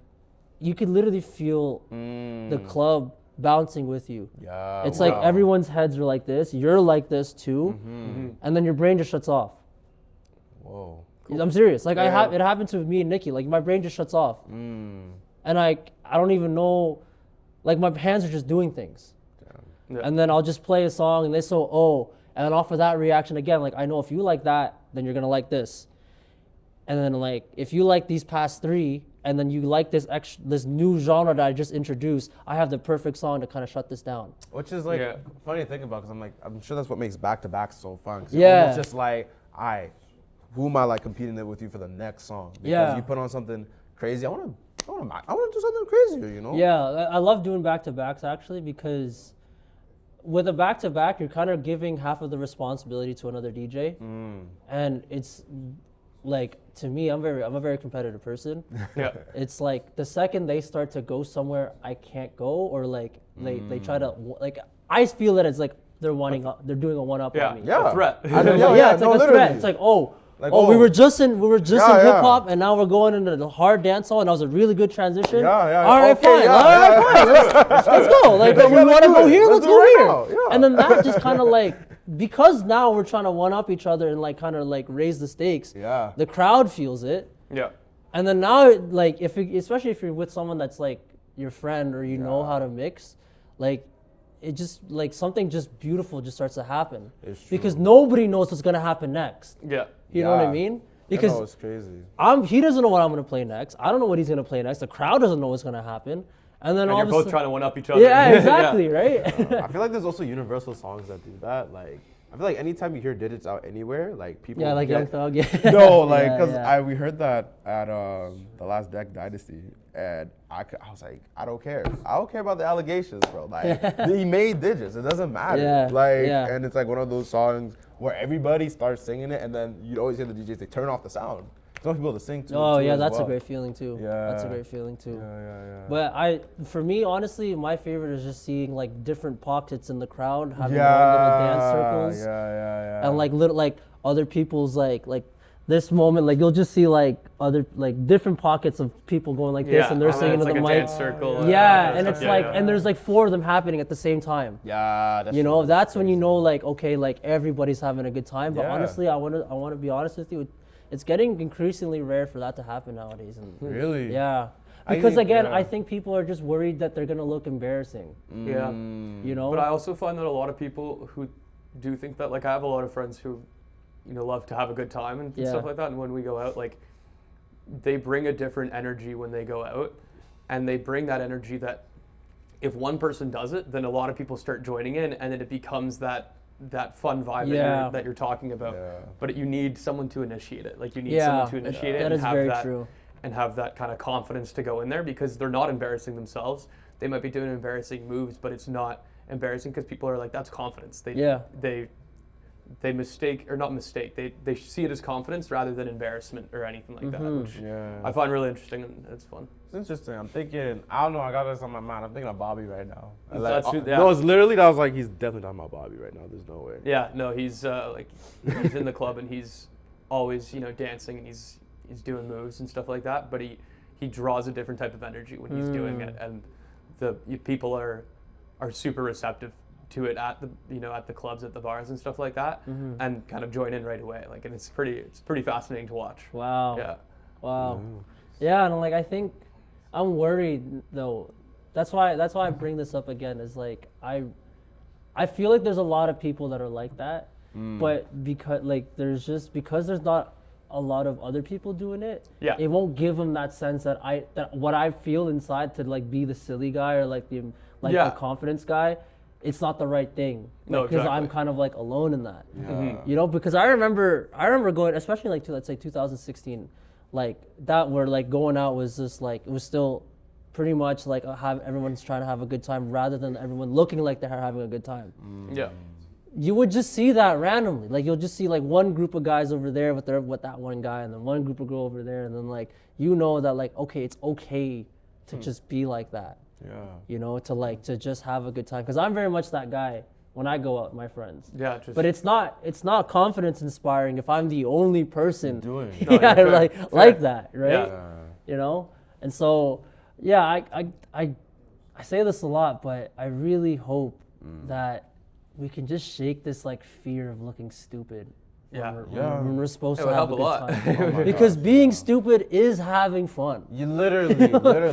you could literally feel the club bouncing with you. Yeah, it's like everyone's heads are like this, you're like this too, and then your brain just shuts off. Whoa. I'm serious. Like it happened to me and Nicki. Like my brain just shuts off, and I don't even know. Like my hands are just doing things, and then I'll just play a song and they so and then off of that reaction again. Like I know if you like that, then you're gonna like this, and then like if you like these past 3, and then you like this new genre that I just introduced, I have the perfect song to kind of shut this down. Which is like funny to think about, because I'm sure that's what makes back-to-back so fun. 'Cause Yeah. It's just like, who am I like competing with you for the next song? Because you put on something crazy. I want to do something crazier, you know? Yeah, I love doing back-to-backs actually, because with a back-to-back, you're kind of giving half of the responsibility to another DJ, and it's like, to me, I'm a very competitive person. It's like the second they start to go somewhere I can't go, or like they try to like, I feel that it's like they're doing a one-up on me. Yeah, A threat. It's like a threat. It's like we were just in hip hop, and now we're going into the hard dance hall, and that was a really good transition. All right, fine. Let's go. Like, we want to go here. Let's go here. And then that just kind of like, because now we're trying to one up each other and like kind of like raise the stakes. Yeah. The crowd feels it. Yeah. And then now, like, especially if you're with someone that's like your friend, or you know how to mix, like, it just like something just beautiful just starts to happen. It's true. Because nobody knows what's gonna happen next. Yeah. You know what I mean? Because I know, it's crazy. he doesn't know what I'm gonna play next. I don't know what he's gonna play next. The crowd doesn't know what's gonna happen. And then And all you're of a both sudden, trying to one up each other. yeah, exactly, right? I feel like there's also universal songs that do that. Like, I feel like anytime you hear digits out anywhere, like people. Yeah, like Young Thug. Yeah. No, like, because Yeah. we heard that at the last Deck Dynasty, and I was like, I don't care. I don't care about the allegations, bro. Like, he made digits. It doesn't matter. Yeah, Like, yeah. and it's like one of those songs where everybody starts singing it, and then you always hear the DJs, they turn off the sound. Some people to sing to. Oh too yeah, as that's well. a great feeling too. That's a Yeah. great feeling too. Yeah. But for me, honestly, my favorite is just seeing like different pockets in the crowd having yeah, their own little dance circles, Yeah. and like little like other people's like this moment, like you'll just see like other like different pockets of people going like this, and they're singing it's to the like a mic. dance circle. Yeah, and and it's like, and there's like 4 of them happening at the same time. Yeah, that's You know, true. that's when you know, like, okay, like everybody's having a good time. But Yeah. honestly, I want to be honest with you, it's getting increasingly rare for that to happen nowadays. And Really? yeah, I because think- again, yeah. I think people are just worried that they're gonna look embarrassing. Yeah. You know. But I also find that a lot of people who do think that, like, I have a lot of friends who, you know, love to have a good time and Yeah. stuff like that. And when we go out, like, they bring a different energy when they go out, and they bring that energy that if one person does it, then a lot of people start joining in, and then it becomes that fun vibe Yeah. that you're talking about. Yeah. But you need someone to initiate it. Like, you need Yeah, someone to initiate it that and is have very that true. and have that kind of confidence to go in there, because they're not embarrassing themselves. They might be doing embarrassing moves, but it's not embarrassing because people are like, that's confidence. They mistake, or not mistake, they see it as confidence rather than embarrassment or anything like that, which Yeah. I find really interesting, and it's fun. It's interesting. I'm thinking, I don't know, I got this on my mind. I'm thinking of Bobby right now. And That's who- yeah. No, it's literally, I was like, he's definitely talking about Bobby right now. There's no way. Yeah, no, he's he's in the club and he's always, you know, dancing, and he's doing moves and stuff like that, but he draws a different type of energy when he's doing it, and people are super receptive to it at the clubs, at the bars and stuff like that, and kind of join in right away. Like, and it's pretty fascinating to watch. Wow. Yeah. Wow. Yeah, and like I think I'm worried though. That's why I bring this up again. Is like I feel like there's a lot of people that are like that, but because there's not a lot of other people doing it. Yeah. It won't give them that sense that what I feel inside to like be the silly guy or like the confidence guy. It's not the right thing. No, because exactly. I'm kind of like alone in that. Yeah. You know, because I remember going, especially like to, let's say 2016, like that where like going out was just like, it was still pretty much like everyone's trying to have a good time rather than everyone looking like they're having a good time. Yeah. You would just see that randomly. Like you'll just see like one group of guys over there with that one guy, and then one group of girl over there, and then like, you know that like, okay, it's okay to just be like that. Yeah. You know, to just have a good time. Because I'm very much that guy when I go out with my friends. Yeah. But it's not confidence inspiring if I'm the only person Doing. No, yeah, you're fair. like that, right? Yeah. You know? And so yeah, I say this a lot, but I really hope that we can just shake this like fear of looking stupid. Yeah. When we're supposed It to would have help a a good lot. time. Oh my Because God. being stupid is having fun. You literally.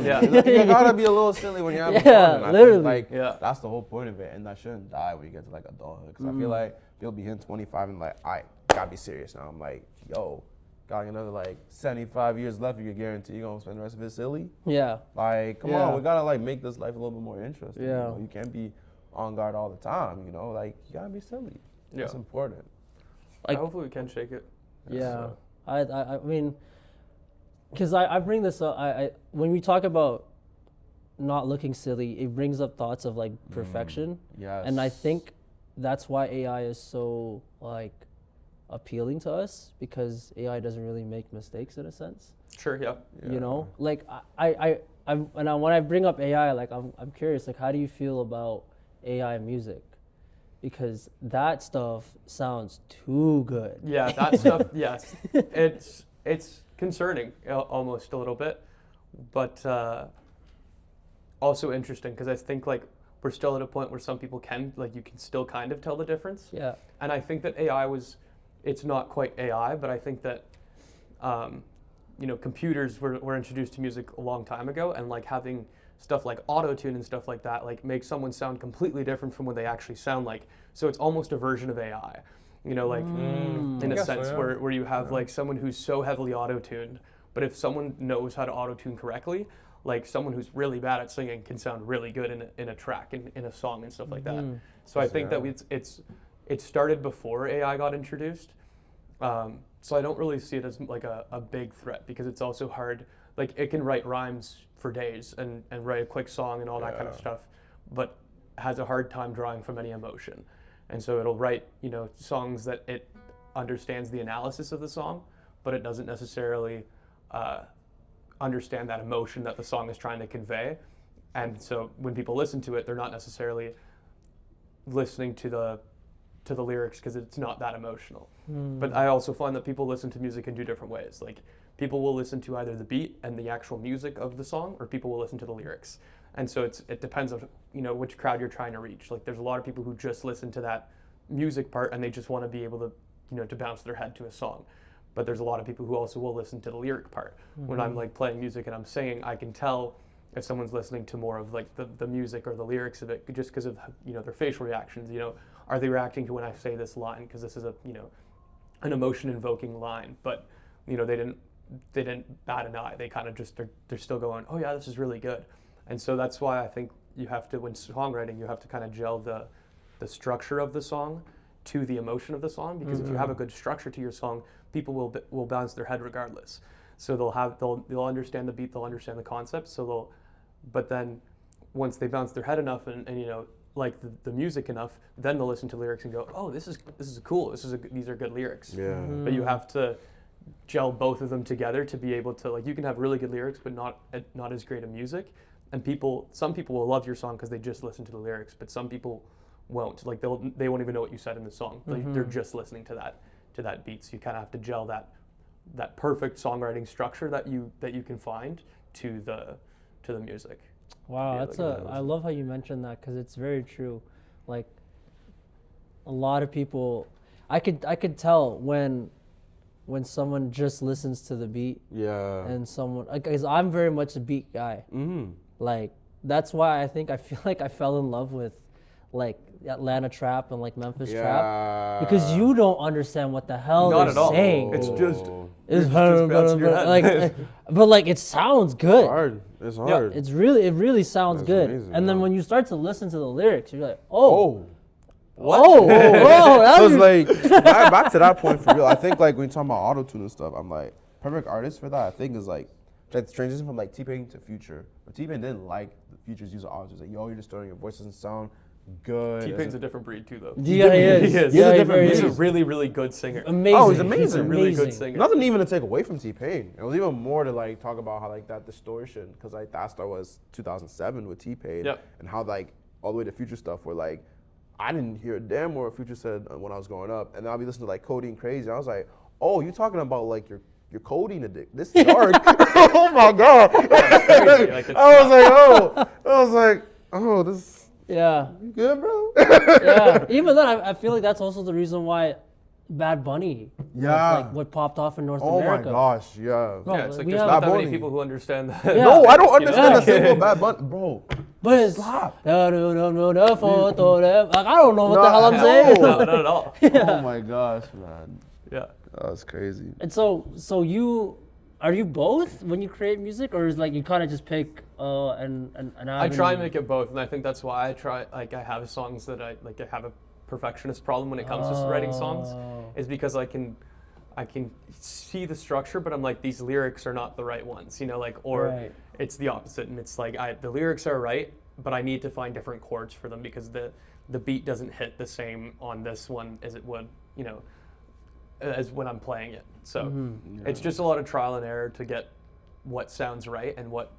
Yeah. You gotta be a little silly when you're having Yeah, fun. And I think, literally. like, Yeah. that's the whole point of it, and that shouldn't die when you get to like adulthood. Because I feel like you'll be hitting 25 and like, I gotta be serious now. I'm like, yo, got another like 75 years left. You're guaranteed you're gonna spend the rest of it silly. Yeah. Like, come Yeah. on, we gotta like make this life a little bit more interesting. Yeah. You know? You can't be on guard all the time. You know, like you gotta be silly. Yeah. That's important. Like- hopefully we can shake it. Yeah, I mean, because I bring this up. I when we talk about not looking silly, it brings up thoughts of like perfection, Yes. and I think that's why AI is so like appealing to us, because AI doesn't really make mistakes in a sense. Sure. Yeah. You know, like when I bring up AI, like I'm curious, like how do you feel about AI music? Because that stuff sounds too good. Yeah, that stuff. Yes, it's concerning almost a little bit, but also interesting, because I think like we're still at a point where some people you can still kind of tell the difference. Yeah. And I think that it's not quite AI, but I think that computers were introduced to music a long time ago, and like having stuff like auto-tune and stuff like that like makes someone sound completely different from what they actually sound like. So it's almost a version of AI, in I a guess sense, so, yeah. where you have like someone who's so heavily auto-tuned, but if someone knows how to auto-tune correctly, like someone who's really bad at singing can sound really good in a track, in a song and stuff like that. So I think that it started before AI got introduced. So I don't really see it as like a big threat, because it's also hard. Like it can write rhymes for days and write a quick song and all that kind of stuff, but has a hard time drawing from any emotion. And so it'll write, songs that it understands the analysis of the song, but it doesn't necessarily understand that emotion that the song is trying to convey. And so when people listen to it, they're not necessarily listening to the lyrics because it's not that emotional. But I also find that people listen to music in two different ways. Like, people will listen to either the beat and the actual music of the song, or people will listen to the lyrics. And so it depends on, you know, which crowd you're trying to reach. Like, there's a lot of people who just listen to that music part and they just want to be able to, you know, to bounce their head to a song. But there's a lot of people who also will listen to the lyric part. When I'm like playing music and I'm singing, I can tell if someone's listening to more of like the music or the lyrics of it, just because of, you know, their facial reactions. You know, are they reacting to when I say this line because this is a, you know, an emotion invoking line, but, you know, they didn't bat an eye. They kind of just, they're still going, oh yeah, this is really good. And so that's why I think you have to, when songwriting, you have to kind of gel the structure of the song to the emotion of the song, because if you have a good structure to your song, people will bounce their head regardless. So they'll understand the beat, they'll understand the concept. So but then once they bounce their head enough and you know, like the music enough, then they'll listen to lyrics and go, oh, this is cool. These are good lyrics. Yeah. But you have to gel both of them together to be able to, like, you can have really good lyrics but not as great a music. And some people will love your song because they just listen to the lyrics, but some people won't. Like, they won't even know what you said in the song. They're just listening to that beat. So you kind of have to gel that perfect songwriting structure that you can find to the music. Wow, Yeah, I love how you mentioned that, because it's very true. Like, a lot of people, I could tell when someone just listens to the beat. Yeah. And someone, because I'm very much a beat guy. Like, that's why I feel like I fell in love with like Atlanta trap and like Memphis trap, because you don't understand what the hell Not they're at all. saying. It's just It's bouncing your head. like, but like, it sounds good. It's hard. It really sounds That's good. amazing, and then yeah. when you start to listen to the lyrics, you're like, oh, what? oh, that's So it's like, back to that point for real. I think like when you talk about auto-tune and stuff, I'm like, perfect artist for that, I think, is like transition from like T-Pain to Future. But T-Pain didn't like the Future's use of auto-tune. Like, yo, you're distorting, your voice doesn't sound good. T-Pain's a different breed too, though. Yeah, he is. He is. Yeah, He's a really, really good singer. amazing. Oh, he's amazing. He's a really good singer. Nothing even to take away from T-Pain. It was even more to like talk about how like that distortion, because like that star was 2007 with T-Pain, Yep. and how like all the way to Future stuff where like I didn't hear a damn more what Future said when I was growing up, and then I'll be listening to like Codeine Crazy. I was like, oh, you talking about like your codeine addict? This is dark. Oh my god. I was like, oh, this. Yeah. You good, bro? Yeah. Even then, I feel like that's also the reason why Bad Bunny was, like, what popped off in North America. Oh my gosh, yeah. Bro, Yeah, it's like we there's have- not that Bad many Bunny. people who understand that. Yeah. No, I don't understand Yeah. a single Bad Bunny, bro. But it's Stop. like, I don't know what the hell I'm No. saying. No, not at all. Oh my gosh, man. Yeah. That was crazy. And so are you both when you create music, or is like you kind of just pick an I try and avenue? make it both, and I think that's why I have songs that I have a perfectionist problem when it comes to writing songs, is because I can see the structure, but I'm like, these lyrics are not the right ones, you know, like, or Right. it's the opposite, and it's like the lyrics are right, but I need to find different chords for them because the beat doesn't hit the same on this one as it would, you know, as when I'm playing it. So it's just a lot of trial and error to get what sounds right and what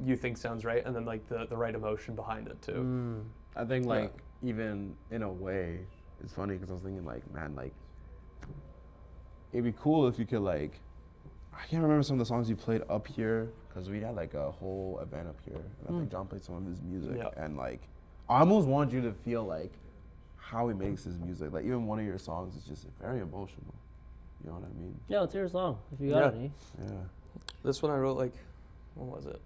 you think sounds right, and then like the right emotion behind it too. I think like even in a way, it's funny because I was thinking like, man, like it'd be cool if you could like, I can't remember some of the songs you played up here because we had like a whole event up here, and I think John played some of his music, and like I almost want you to feel like how he makes his music. Like even one of your songs is just very emotional. You know what I mean? Yeah, it's your song if you got Yeah. any. Yeah. This one I wrote like, when was it?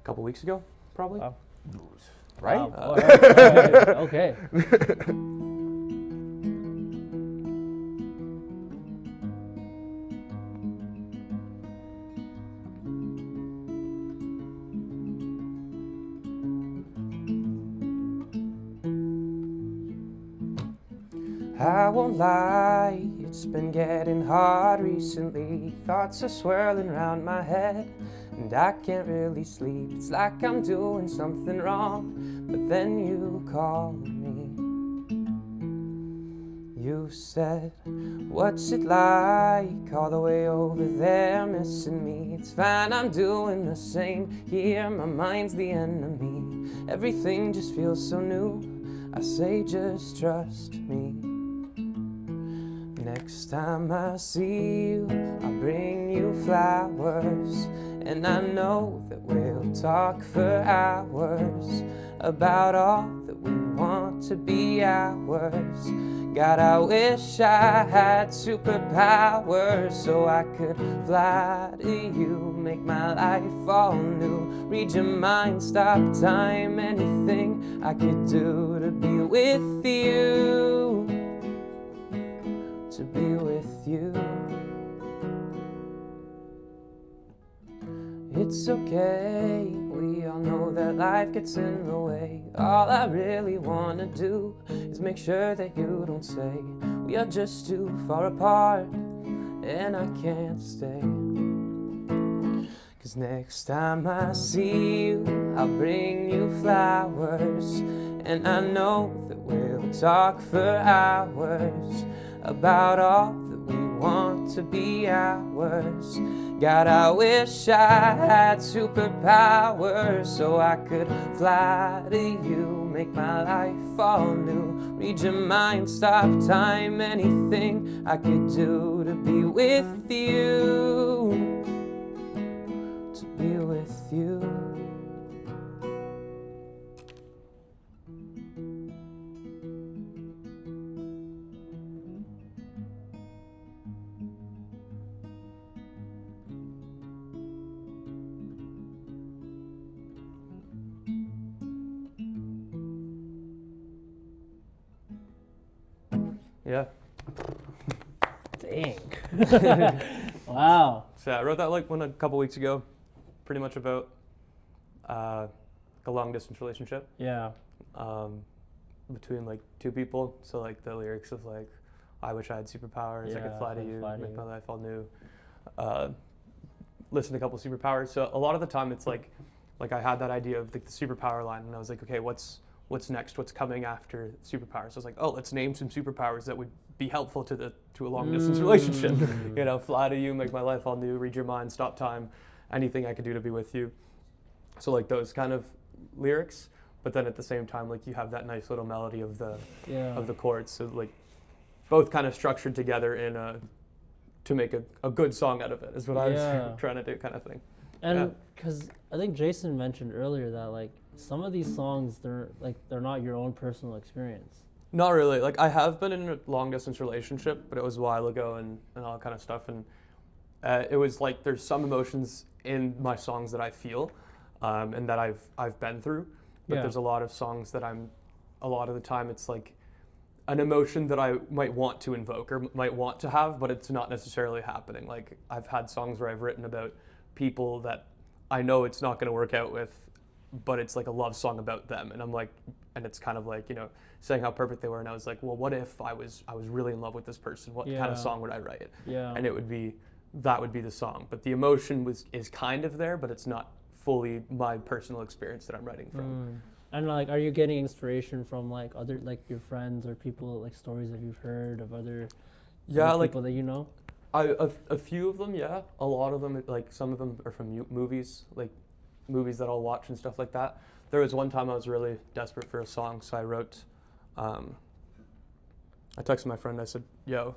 A couple weeks ago, probably. Wow. Right? Wow. All right. Okay. I won't lie, it's been getting hard recently. Thoughts are swirling around my head, and I can't really sleep. It's like I'm doing something wrong, but then you call me. You said, what's it like all the way over there missing me? It's fine, I'm doing the same here. My mind's the enemy. Everything just feels so new. I say just trust me. Next time I see you, I'll bring you flowers. And I know that we'll talk for hours about all that we want to be ours. God, I wish I had superpowers so I could fly to you, make my life all new, read your mind, stop time, anything I could do to be with you, to be with you. It's okay, we all know that life gets in the way. All I really wanna do is make sure that you don't say we are just too far apart and I can't stay. 'Cause next time I see you, I'll bring you flowers. And I know that we'll talk for hours about all that we want to be ours. God, I wish I had superpowers so I could fly to you, make my life all new, read your mind, stop time, anything I could do to be with you, to be with you. Yeah. Dang. Wow. So I wrote that like a couple weeks ago, pretty much about a long distance relationship. Yeah. Between like two people. So like the lyrics of like, I wish I had superpowers, I could fly to you, make my life all new. Listen to a couple superpowers. So a lot of the time it's like I had that idea of like the superpower line and I was like, okay, what's next? What's coming after superpowers? So I was like, oh, let's name some superpowers that would be helpful to a long distance relationship. You know, fly to you, make my life all new, read your mind, stop time, anything I could do to be with you. So like those kind of lyrics, but then at the same time, like you have that nice little melody of the chords. So like both kind of structured together in to make a good song out of it is what I was trying to do, kind of thing. And because I think Jason mentioned earlier that like some of these songs they're not your own personal experience. Not really. Like I have been in a long distance relationship, but it was a while ago and all that kind of stuff. And it was like there's some emotions in my songs that I feel and that I've been through. But there's a lot of songs that a lot of the time it's like an emotion that I might want to invoke or might want to have, but it's not necessarily happening. Like I've had songs where I've written about people that I know it's not going to work out with, but it's like a love song about them. And I'm like, and it's kind of like, you know, saying how perfect they were. And I was like, well, what if I was really in love with this person? What kind of song would I write? Yeah. And that would be the song. But the emotion is kind of there, but it's not fully my personal experience that I'm writing from. And like, are you getting inspiration from like other, like your friends or people, like stories that you've heard of other people that you know? A few of them, yeah. A lot of them, like some of them are from movies, like movies that I'll watch and stuff like that. There was one time I was really desperate for a song, so I wrote, I texted my friend, I said, yo,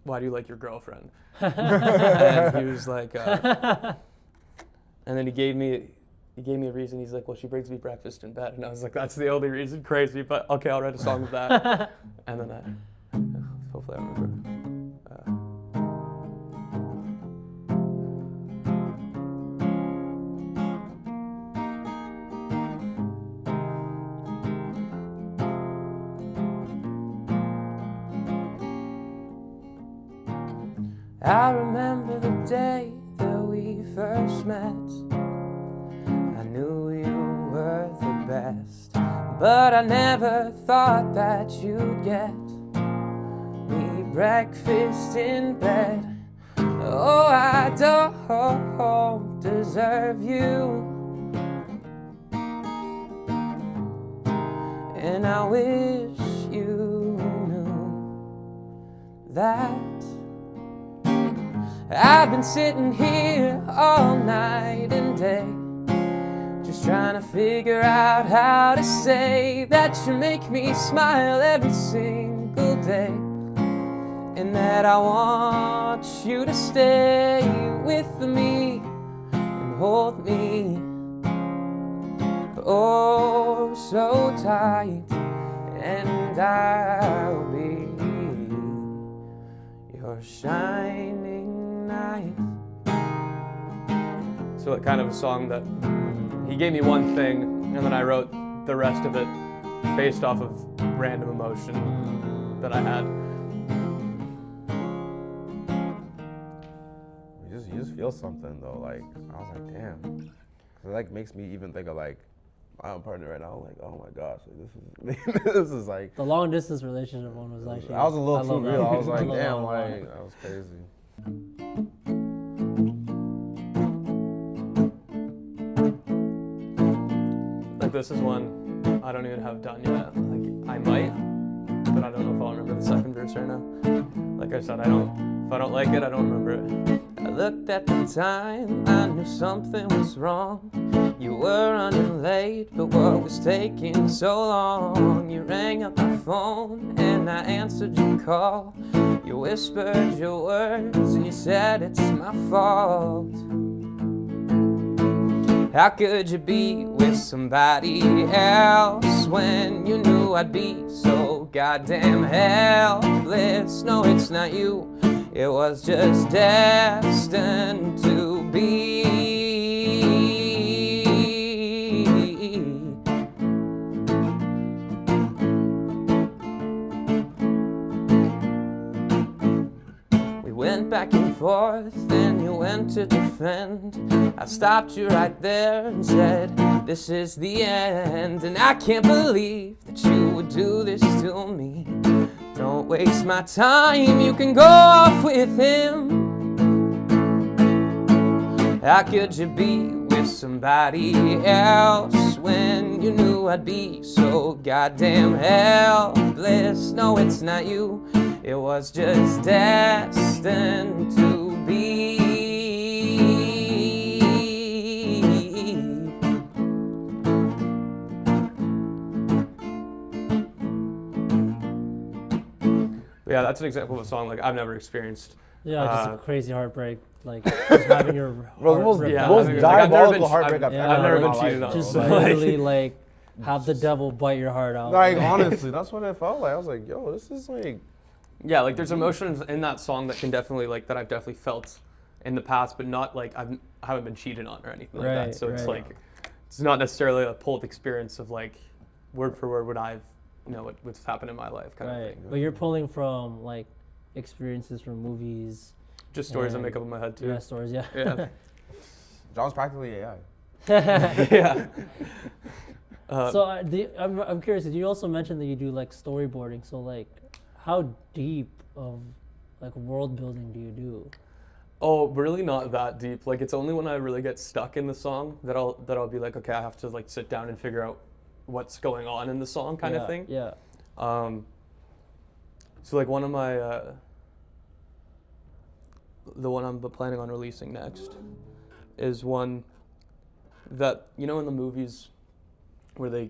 why do you like your girlfriend? And he was like, and then he gave me a reason. He's like, well, she brings me breakfast in bed. And I was like, that's the only reason, crazy, but okay, I'll write a song with that. And then hopefully I remember. I remember the day that we first met. I knew you were the best, but I never thought that you'd get me breakfast in bed. Oh, I don't deserve you, and I wish you knew. that I've been sitting here all night and day, just trying to figure out how to say that you make me smile every single day, and that I want you to stay with me and hold me oh so tight, and I'll be your shining knight. So like kind of a song that he gave me one thing and then I wrote the rest of it based off of random emotion that I had. You just feel something though, like I was like, damn. 'Cause it like makes me even think of like my own partner right now. I'm like, oh my gosh, like, this is like The long distance relationship one was actually. I was a little I too love that. real. I was I like, love that damn, one a lot. like that was crazy. Like this is one I don't even have done yet. Like I might, but I don't know if I'll remember the second verse right now. Like I said, if I don't like it, I don't remember it. I looked at the time, I knew something was wrong. You were running late, but what was taking so long? You rang up my phone and I answered your call. You whispered your words and you said it's my fault. How could you be with somebody else when you knew I'd be so goddamn helpless? No, it's not you, it was just destined to be. We went back and forth and you went to defend. I stopped you right there and said, this is the end. And I can't believe that you would do this to me. Don't waste my time, you can go off with him. How could you be with somebody else when you knew I'd be so goddamn helpless? No, it's not you, it was just destined to be. But yeah, that's an example of a song like I've never experienced. Yeah, just a crazy heartbreak, like just having your Bro, heart the most, ripped yeah, out. most I mean, like, I've never diabolical been- heartbreak I've I've ever never heard in been my cheated life, on. Just bro. So, literally like have the devil bite your heart out. Like honestly, that's what it felt like. I was like, yo, this is like Yeah, like there's emotions in that song that can definitely like that I've definitely felt in the past, but not like I haven't been cheated on or anything like that. Right, So it's right. like it's not necessarily a pulled experience of like word for word what I've what's happened in my life kind of Right, thing. but you're pulling from like experiences from movies, Just stories I and- make up in my head too. yeah, stories, yeah. Yeah. John's practically AI. Yeah. So I'm curious. You also mentioned that you do like storyboarding. So like, how deep of like world building do you do? Oh, really not that deep. Like it's only when I really get stuck in the song that I'll be like, okay, I have to like sit down and figure out what's going on in the song kind Yeah, of thing. Yeah. So like one of my the one I'm planning on releasing next is one that in the movies where the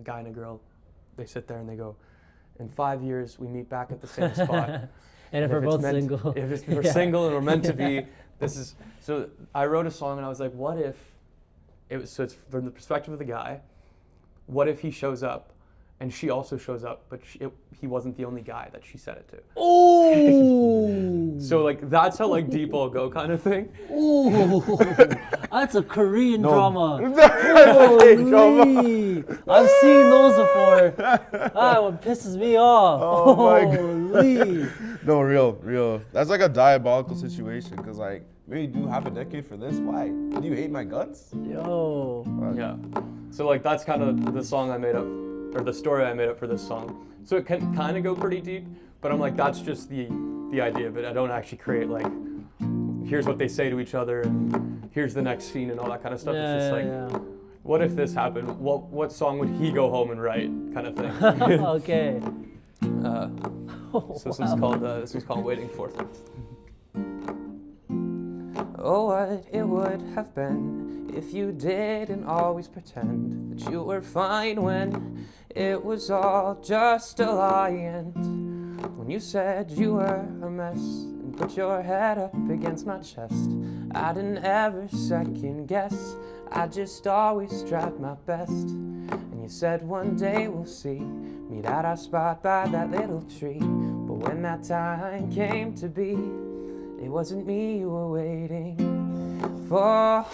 guy and a girl, they sit there and they go, in 5 years we meet back at the same spot. And if we're it's both meant- single. if we're Yeah. single and we're meant to be, so I wrote a song and I was like, what if so it's from the perspective of the guy, what if he shows up and she also shows up, but he wasn't the only guy that she said it to. Ooh. So like that's how like deep I'll go kind of thing. Ooh. That's a Korean drama. Korean Holy. I've seen those before. That one pisses me off. Oh my God. Holy. No, real. That's like a diabolical situation because like maybe do half a decade for this. Why? Do you hate my guts? Yo. Yeah. So like that's kind of the song I made up, or the story I made up for this song. So it can kind of go pretty deep, but I'm like, that's just the idea of it. I don't actually create like, here's what they say to each other and here's the next scene and all that kind of stuff. It's just like, what if this happened? What song would he go home and write kind of thing. Okay. So this was called Waiting For. Oh, what it would have been if you didn't always pretend that you were fine when it was all just a lie. And when you said you were a mess and put your head up against my chest, I didn't ever second guess, I just always tried my best. And you said one day we'll see, meet at our spot by that little tree. But when that time came to be, it wasn't me you were waiting for.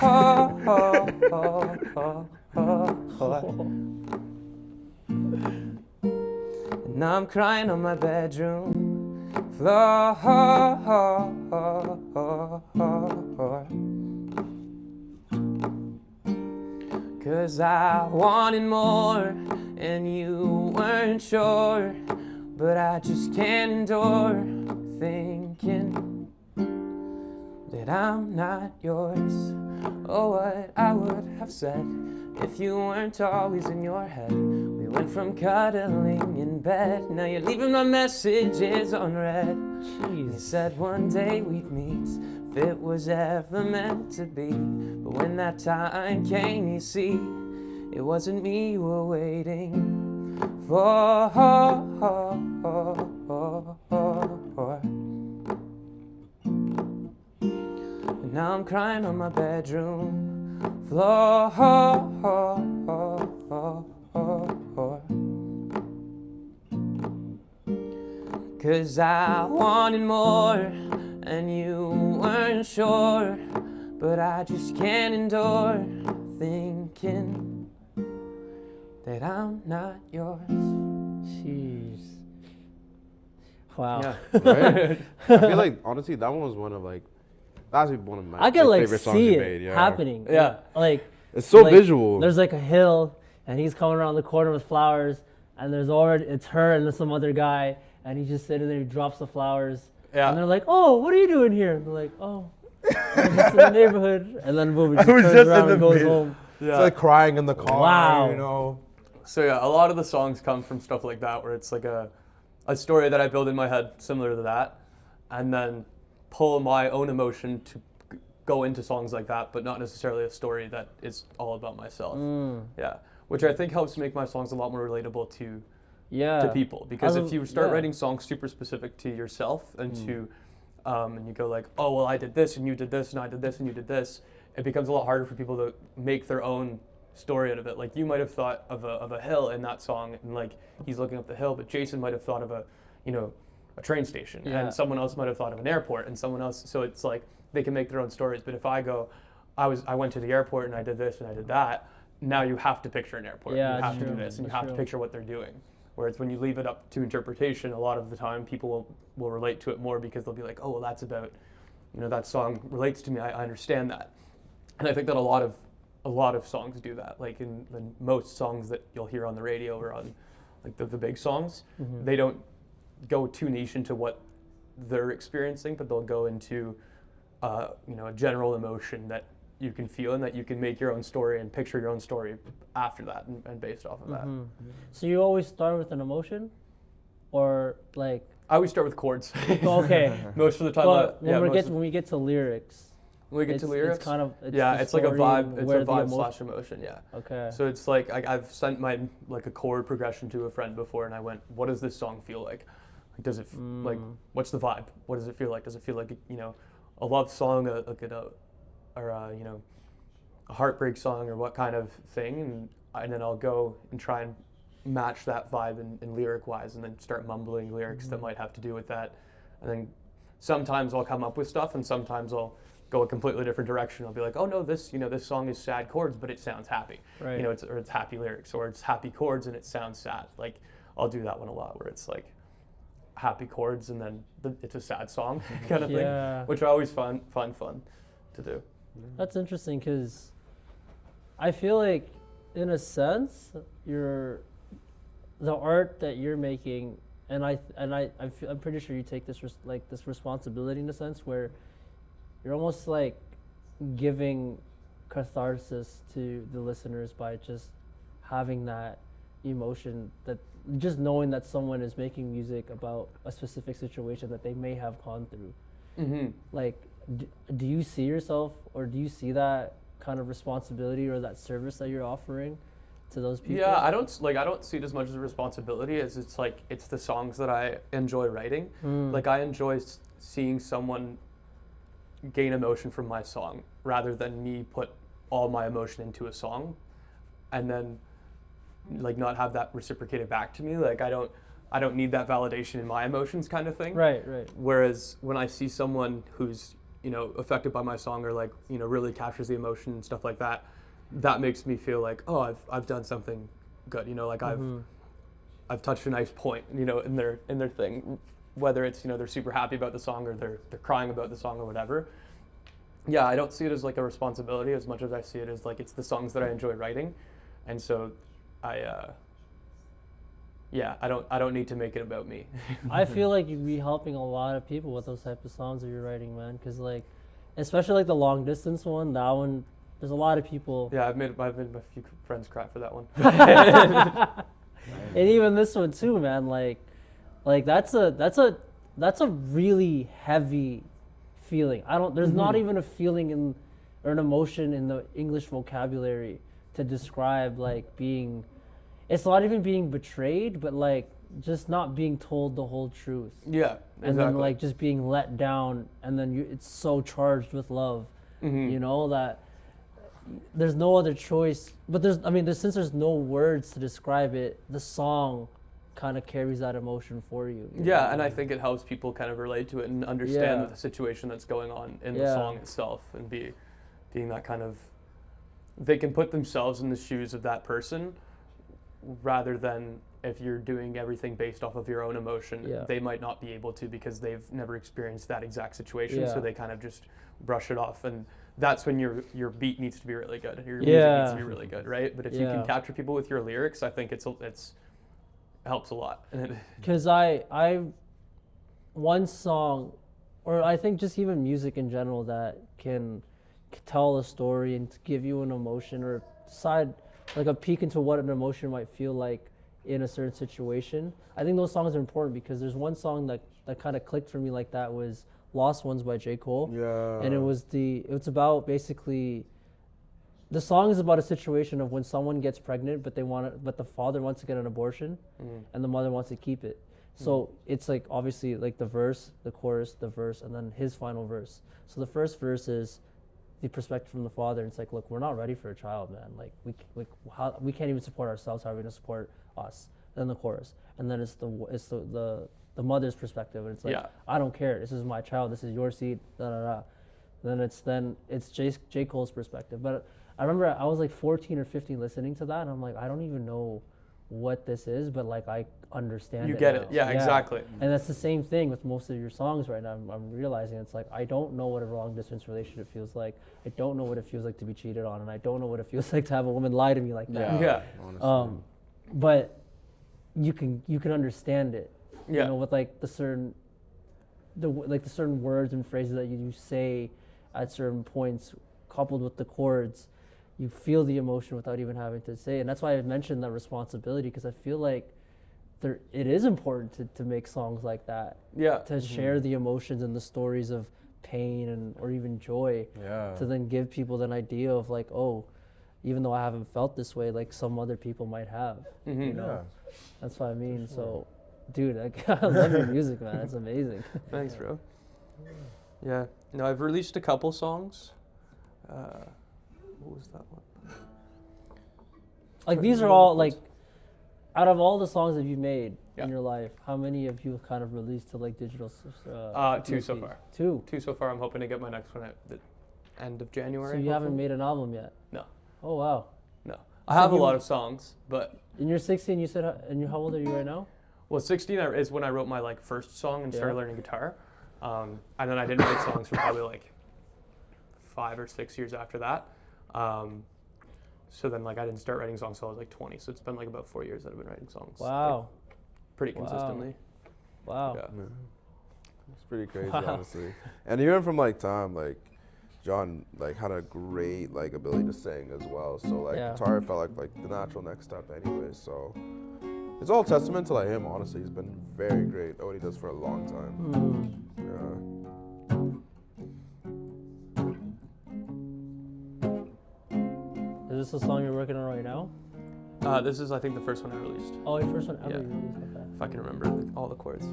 And now I'm crying on my bedroom floor. 'Cause I wanted more and you weren't sure, but I just can't endure thinking that I'm not yours. Oh, what I would have said if you weren't always in your head. We went from cuddling in bed, now you're leaving my messages unread. You said one day we'd meet, if it was ever meant to be. But when that time came, you see, it wasn't me you were waiting for. And now I'm crying on my bedroom floor. 'Cause I wanted more and you weren't sure, but I just can't endure thinking that I'm not yours. Jeez. Wow. Yeah. Right? I feel like honestly that one was one of like that's one of my I can like favorite songs see you it made. Yeah. happening. Yeah. Like It's so like, visual. There's like a hill, and he's coming around the corner with flowers, and there's already it's her and some other guy, and he's just sitting there. He drops the flowers, Yeah. and they're like, "Oh, what are you doing here?" And they're like, "Oh, I'm just in the neighborhood." And then boom, he just I was turns just in around the and goes mid- home. It's like crying in the car. Wow. You know. So yeah, a lot of the songs come from stuff like that, where it's like a story that I build in my head similar to that, and then pull my own emotion to go into songs like that, but not necessarily a story that is all about myself. Yeah, which I think helps make my songs a lot more relatable to people. Because if you start writing songs super specific to yourself and to and you go like, oh well, I did this and you did this and I did this and you did this, it becomes a lot harder for people to make their own story out of it. Like you might have thought of a hill in that song, and like he's looking up the hill, but Jason might have thought of a train station, and someone else might have thought of an airport, and someone else. So it's like they can make their own stories. But if I go, I went to the airport and I did this and I did that. Now you have to picture an airport. Yeah, you have to true. do this, and you That's have to true. picture what they're doing. Whereas when you leave it up to interpretation, a lot of the time people will relate to it more because they'll be like, oh well, that's about, that song relates to me. I understand that, and I think that a lot of songs do that. Like in most songs that you'll hear on the radio or on like the big songs, they don't go too niche into what they're experiencing, but they'll go into a general emotion that you can feel and that you can make your own story and picture your own story after that and based off of that. So you always start with an emotion, or like? I always start with chords. Okay. Most of the time. But when we get to lyrics. When we get to lyrics, it's kind of it's like a vibe. It's a vibe slash emotion. Yeah. Okay. So it's like I've sent my like a chord progression to a friend before, and I went, "What does this song feel like? Does it like what's the vibe? What does it feel like? Does it feel like a love song, a heartbreak song, or what kind of thing?" And then I'll go and try and match that vibe in lyric wise, and then start mumbling lyrics that might have to do with that. And then sometimes I'll come up with stuff, and sometimes I'll go a completely different direction. I'll be like, oh no, this song is sad chords, but it sounds happy. Right. It's happy lyrics, or it's happy chords and it sounds sad. Like I'll do that one a lot, where it's like happy chords and then it's a sad song kind of thing, which I always find fun to do. That's interesting because I feel like, in a sense, the art that you're making, and I'm pretty sure you take this this responsibility in a sense where you're almost like giving catharsis to the listeners by just having that emotion, that just knowing that someone is making music about a specific situation that they may have gone through. Mm-hmm. Like, do you see yourself, or do you see that kind of responsibility or that service that you're offering to those people? Yeah, I don't see it as much as a responsibility as it's the songs that I enjoy writing. Like I enjoy seeing someone gain emotion from my song rather than me put all my emotion into a song and then like not have that reciprocated back to me. Like I don't need that validation in my emotions kind of thing. Right. Whereas when I see someone who's, affected by my song or like, really captures the emotion and stuff like that, that makes me feel like, oh, I've done something good. Like I've touched a nice point, in their thing, whether it's, they're super happy about the song or they're crying about the song or whatever. Yeah, I don't see it as like a responsibility as much as I see it as like it's the songs that I enjoy writing, and so I don't need to make it about me. I feel like you'd be helping a lot of people with those type of songs that you're writing, man. Because like, especially like the long distance one, that one, there's a lot of people. Yeah, I've made a few friends cry for that one. And even this one too, man. Like that's a really heavy feeling. There's not even a feeling or an emotion in the English vocabulary to describe like being. It's not even being betrayed, but like just not being told the whole truth. Yeah, exactly. And then like just being let down, and then it's so charged with love, that there's no other choice. But since there's no words to describe it, the song kind of carries that emotion for you. Yeah, and I think it helps people kind of relate to it and understand the situation that's going on in the song itself, and being that kind of, they can put themselves in the shoes of that person, rather than if you're doing everything based off of your own emotion, they might not be able to because they've never experienced that exact situation, so they kind of just brush it off, and that's when your beat needs to be really good, and your music needs to be really good, right? But if you can capture people with your lyrics, I think it helps a lot. Because one song, or I think just even music in general, that can tell a story and give you an emotion or decide like a peek into what an emotion might feel like in a certain situation. I think those songs are important because there's one song that kind of clicked for me like that was Lost Ones by J. Cole. Yeah. And it's about basically, the song is about a situation of when someone gets pregnant, but the father wants to get an abortion and the mother wants to keep it. So it's like obviously like the verse, the chorus, the verse, and then his final verse. So the first verse is the perspective from the father, and it's like, look, we're not ready for a child, man. Like we can't even support ourselves. How are we gonna support us? Then the chorus, and then it's the mother's perspective, and it's like, I don't care. This is my child. This is your seed. Da da da. Then it's J. Cole's perspective. But I remember I was like 14 or 15 listening to that, and I'm like, I don't even know what this is, but like I understand you it get now. it. Yeah, exactly. And that's the same thing with most of your songs right now. I'm realizing it's like, I don't know what a long distance relationship feels like. I don't know what it feels like to be cheated on, and I don't know what it feels like to have a woman lie to me like that. Yeah. But you can understand it. Yeah. With like the certain words and phrases that you say at certain points, coupled with the chords, you feel the emotion without even having to say it. And that's why I mentioned that responsibility, because I feel like it is important to make songs like that. Yeah. To share the emotions and the stories of pain or even joy. Yeah. To then give people an idea of like, oh, even though I haven't felt this way, like some other people might have. Yeah. That's what I mean. So, dude, I love your music, man. It's amazing. Thanks, bro. Yeah. No, I've released a couple songs. What was that one? Like these are all like, out of all the songs that you've made in your life, how many have you kind of released to like digital? Two so far. Two so far. I'm hoping to get my next one at the end of January. So you haven't made an album yet? No. Oh wow. No. I have a lot of songs, but. And you're 16. You said, and how old are you right now? Well, 16 is when I wrote my like first song and started learning guitar, and then I didn't write songs for probably like 5 or 6 years after that. So then like I didn't start writing songs until I was like 20. So it's been like about 4 years that I've been writing songs. Wow. Like, pretty consistently. Wow. Yeah. It's pretty crazy, honestly. And even from like time, like John like had a great like ability to sing as well. So like Yeah. guitar felt like the natural next step anyway. So it's all testament to like him. Honestly, he's been very great at what he does for a long time. Is this the song you're working on right now? This is, I think, the first one I released. Oh, your first one ever Yeah. you released. Okay. If I can remember all the chords.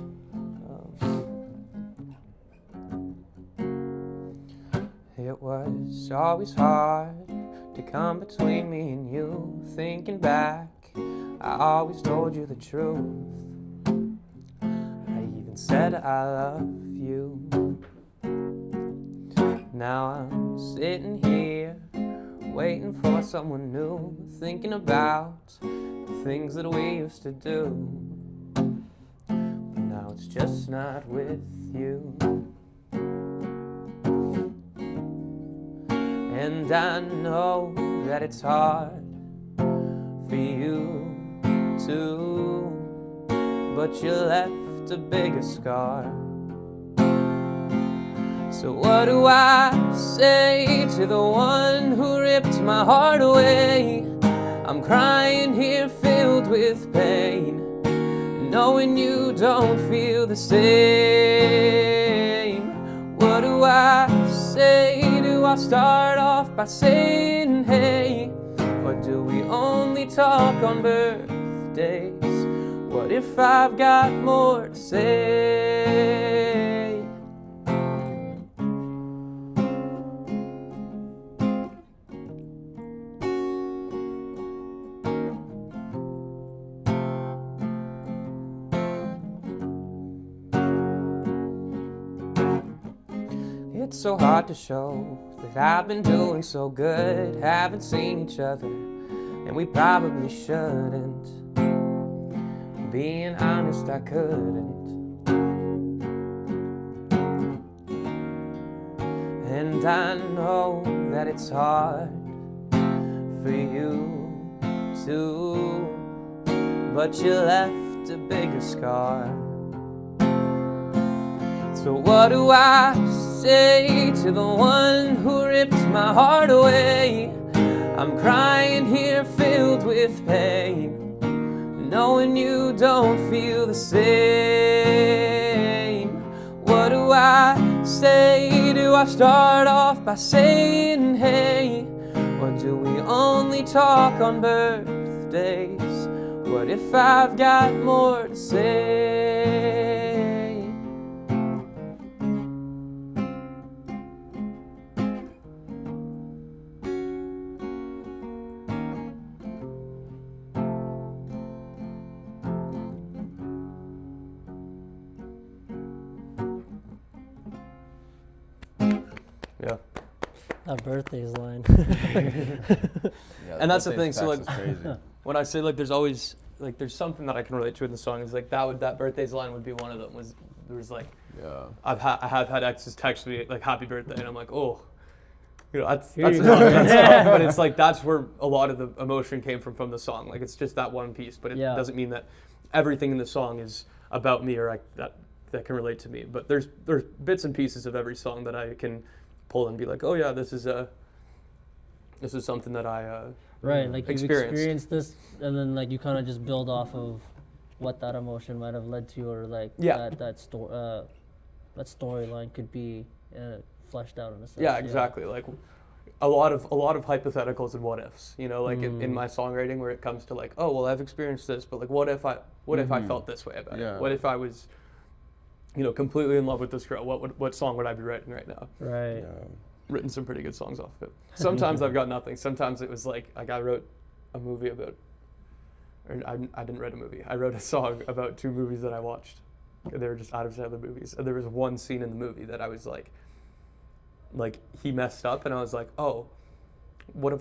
It was always hard to come between me and you. Thinking back, I always told you the truth. I even said I love you. Now I'm sitting here, waiting for someone new, thinking about the things that we used to do. But now it's just not with you. And I know that it's hard for you too, but you left a bigger scar. So what do I say to the one who ripped my heart away? I'm crying here filled with pain, knowing you don't feel the same. What do I say? Do I start off by saying hey? Or do we only talk on birthdays? What if I've got more to say? It's so hard to show that I've been doing so good. Haven't seen each other, and we probably shouldn't. Being honest, I couldn't. And I know that it's hard for you too, but you left a bigger scar. So what do I say to the one who ripped my heart away? I'm crying here filled with pain, knowing you don't feel the same. What do I say? Do I start off by saying hey? Or do we only talk on birthdays? What if I've got more to say? Yeah. That birthday's line. Yeah, And that's the birthday thing, so, stacks is crazy. When I say like there's always like there's something that I can relate to in the song, is like that birthdays line would be one of them. There was like Yeah. I have had exes text me like happy birthday, and I'm like, oh, that's Here you enough, go. that's enough. But it's like that's where a lot of the emotion came from the song. Like it's just that one piece, but it Yeah. doesn't mean that everything in the song is about me or that can relate to me. But there's bits and pieces of every song that I can pull and be like, oh yeah, this is something that I Right, like you've experienced. experienced this, and then like you kind of just build off of what that emotion might have led to, or like Yeah. that storyline could be fleshed out in a sense. Yeah, exactly. Like a lot of hypotheticals and what ifs. You know, like in my songwriting, where it comes to like, oh well, I've experienced this, but like, what if I felt this way about Yeah. it? What if I was, completely in love with this girl? What song would I be writing right now? Right. Yeah. Written some pretty good songs off of it. Sometimes I've got nothing. Sometimes it was like I wrote a movie about, or I didn't write a movie. I wrote a song about 2 movies that I watched. They were just out of the movies, and there was one scene in the movie that I was like he messed up, and I was like, oh, what if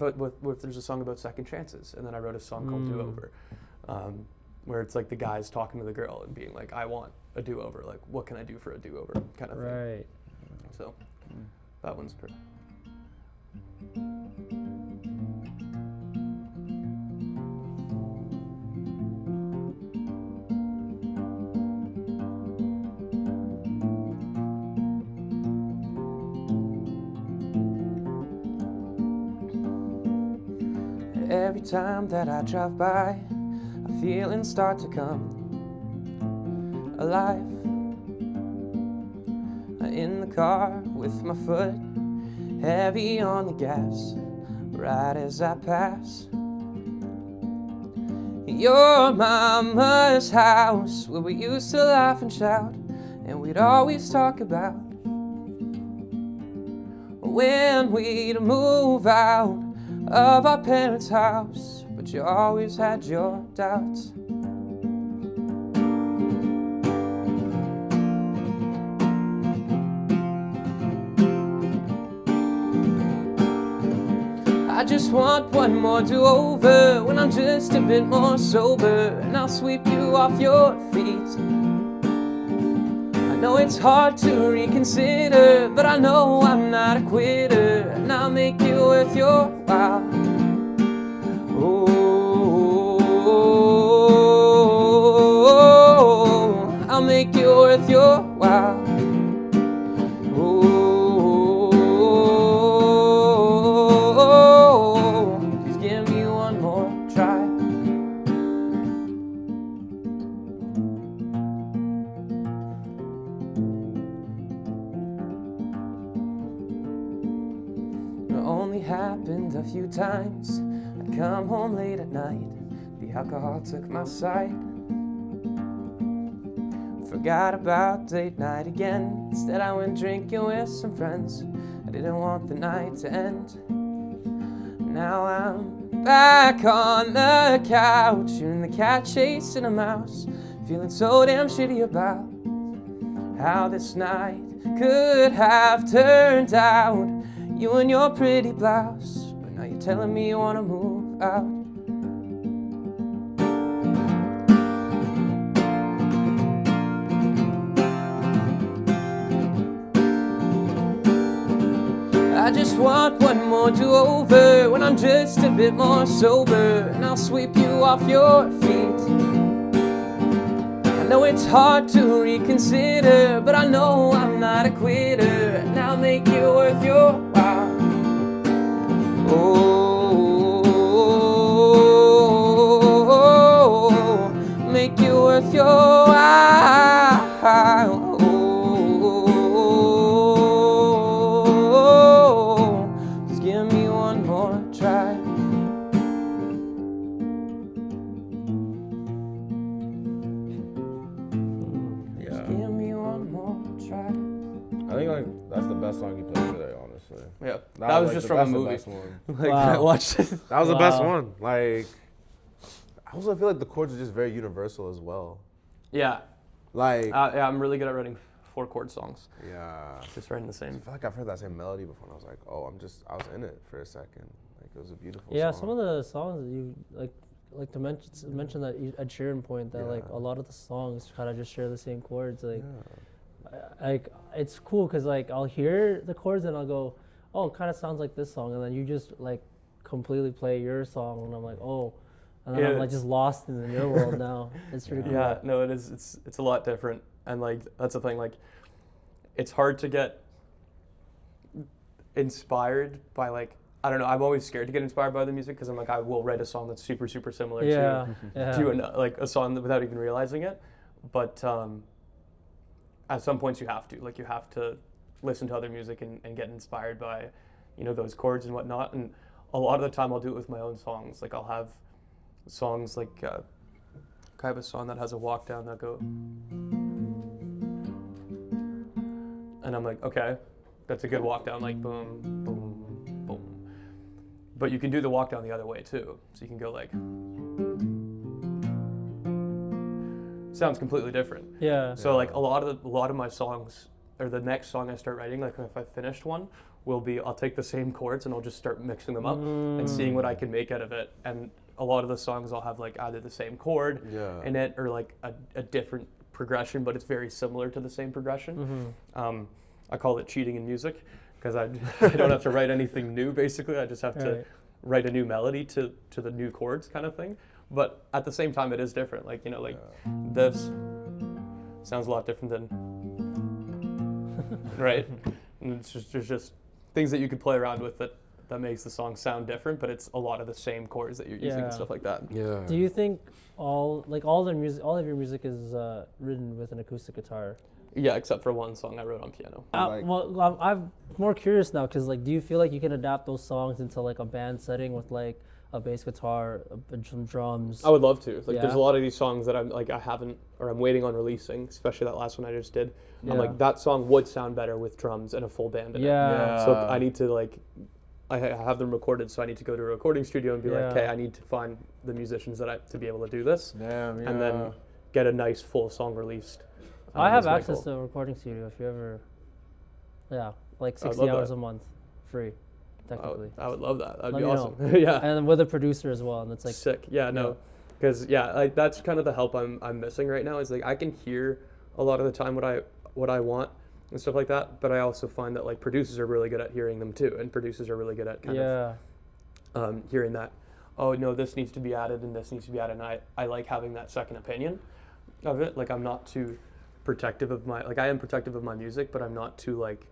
there's a song about second chances? And then I wrote a song called Do Over, where it's like the guy's talking to the girl and being like, I want a do-over. Like, what can I do for a do-over kind of thing. Right. So that one's pretty. every time that I drive by, feelings start to come alive. In the car with my foot heavy on the gas, right as I pass your mama's house, where we used to laugh and shout, and we'd always talk about when we'd move out of our parents' house, but you always had your doubts. I just want one more do-over when I'm just a bit more sober, and I'll sweep you off your feet. I know it's hard to reconsider, but I know I'm not a quitter, and I'll make it worth your while. Oh, I'll make it worth your while. Happened a few times. I'd come home late at night, the alcohol took my sight. Forgot about date night again. Instead I went drinking with some friends. I didn't want the night to end. Now I'm back on the couch, hearing the cat chasing a mouse, feeling so damn shitty about how this night could have turned out. You and your pretty blouse, but now you're telling me you wanna move out. I just want one more do-over when I'm just a bit more sober, and I'll sweep you off your feet. I know it's hard to reconsider, but I know I'm not a quitter, and I'll make it worth your while. Oh, make it worth your while. Oh, just give me one more try. Just give me one more try. I think like that's the best song you played today, honestly. Yeah, that was like just the from a best- the movie. best one. Like Wow. I watched it. That was the best Wow. one. Like, I also feel like the chords are just very universal as well. Yeah, Like, yeah, I'm really good at writing 4-chord songs. yeah. Just writing the I same. feel like I've heard that same melody before, and I was like, oh, I was in it for a second. Like, it was a beautiful Yeah, song. some of the songs that you like to mention that Ed Sheeran point that like Yeah. a lot of the songs kind of just share the same chords. Like, Yeah. like it's cool because like I'll hear the chords and I'll go, oh, it kind of sounds like this song, and then you just like completely play your song, and I'm like, oh, and then I'm Yeah. like just lost in your world now. It's pretty cool. Yeah, no, it is. It's a lot different, and like that's the thing. Like, it's hard to get inspired by like, I don't know. I'm always scared to get inspired by the music because I'm like, I will write a song that's super similar Yeah, to like a song without even realizing it. But at some points you have to listen to other music and get inspired by, you know, those chords and whatnot. And a lot of the time I'll do it with my own songs. Like I'll have songs like I have a song that has a walk down that go, and I'm like, okay, that's a good walk down, like boom, boom, boom. But you can do the walk down the other way too. So you can go like, sounds completely different. yeah. So like a lot of my songs, or the next song I start writing, like if I finished one, will be I'll take the same chords and I'll just start mixing them up and seeing what I can make out of it. And a lot of the songs I'll have like either the same chord Yeah. in it or like a different progression, but it's very similar to the same progression. I call it cheating in music because I don't have to write anything new. Basically, I just have to Right. write a new melody to the new chords kind of thing. But at the same time, it is different. Like, you know, like this sounds a lot different than right. And it's just there's just things that you could play around with that that makes the song sound different, but it's a lot of the same chords that you're using Yeah. and stuff like that. Yeah. Do you think all of your music is written with an acoustic guitar? Yeah, except for one song I wrote on piano. Like- Well, I'm more curious now because like, do you feel like you can adapt those songs into like a band setting with like a bass guitar, some drums? I would love to. Like, Yeah. there's a lot of these songs that I'm waiting on releasing, especially that last one I just did. I'm Yeah. like, that song would sound better with drums and a full band in it. Yeah. So I need to like, I have them recorded, so I need to go to a recording studio and be like, Yeah. okay, I need to find the musicians to be able to do this, Damn, yeah. and then get a nice full song released. I have is my access goal. to a recording studio if you ever, like I'd 60 love hours that. a month, free, technically. I would love that. That'd Let be me awesome. know. Yeah. And with a producer as well, and it's like, Sick. Yeah, no. Because like that's kind of the help I'm missing right now. Is like I can hear a lot of the time what I want and stuff like that, but I also find that like producers are really good at hearing them too, and producers are really good at kind of hearing that. Oh no, this needs to be added and this needs to be added. And I like having that second opinion of it. Like I'm not too protective of my I am protective of my music, but I'm not too like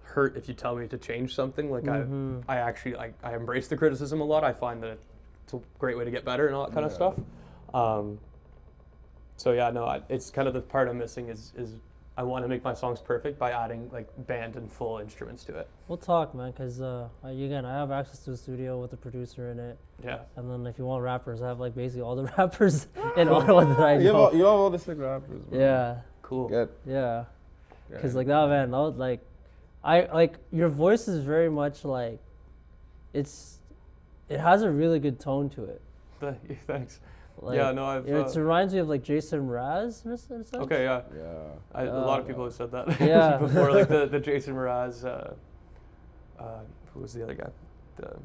hurt if you tell me to change something. Like I actually I embrace the criticism a lot. I find that it's a great way to get better and all that kind of stuff. So yeah, no, it's kind of the part I'm missing is I want to make my songs perfect by adding like band and full instruments to it. we'll talk, man, because again, I have access to a studio with a producer in it. Yeah. And then if you want rappers, I have like basically all the rappers in Ottawa that I You know. have all the sick rappers, bro. Yeah, Cool. Good. yeah. Because Yeah. like that, man, I like your voice is very much like, it has a really good tone to it. Thanks. Like, Yeah, no, I've. it reminds me of like Jason Mraz in a sense. Okay, yeah. Yeah. A lot of people have said that Yeah. before, like the Jason Mraz. Who was the other guy? The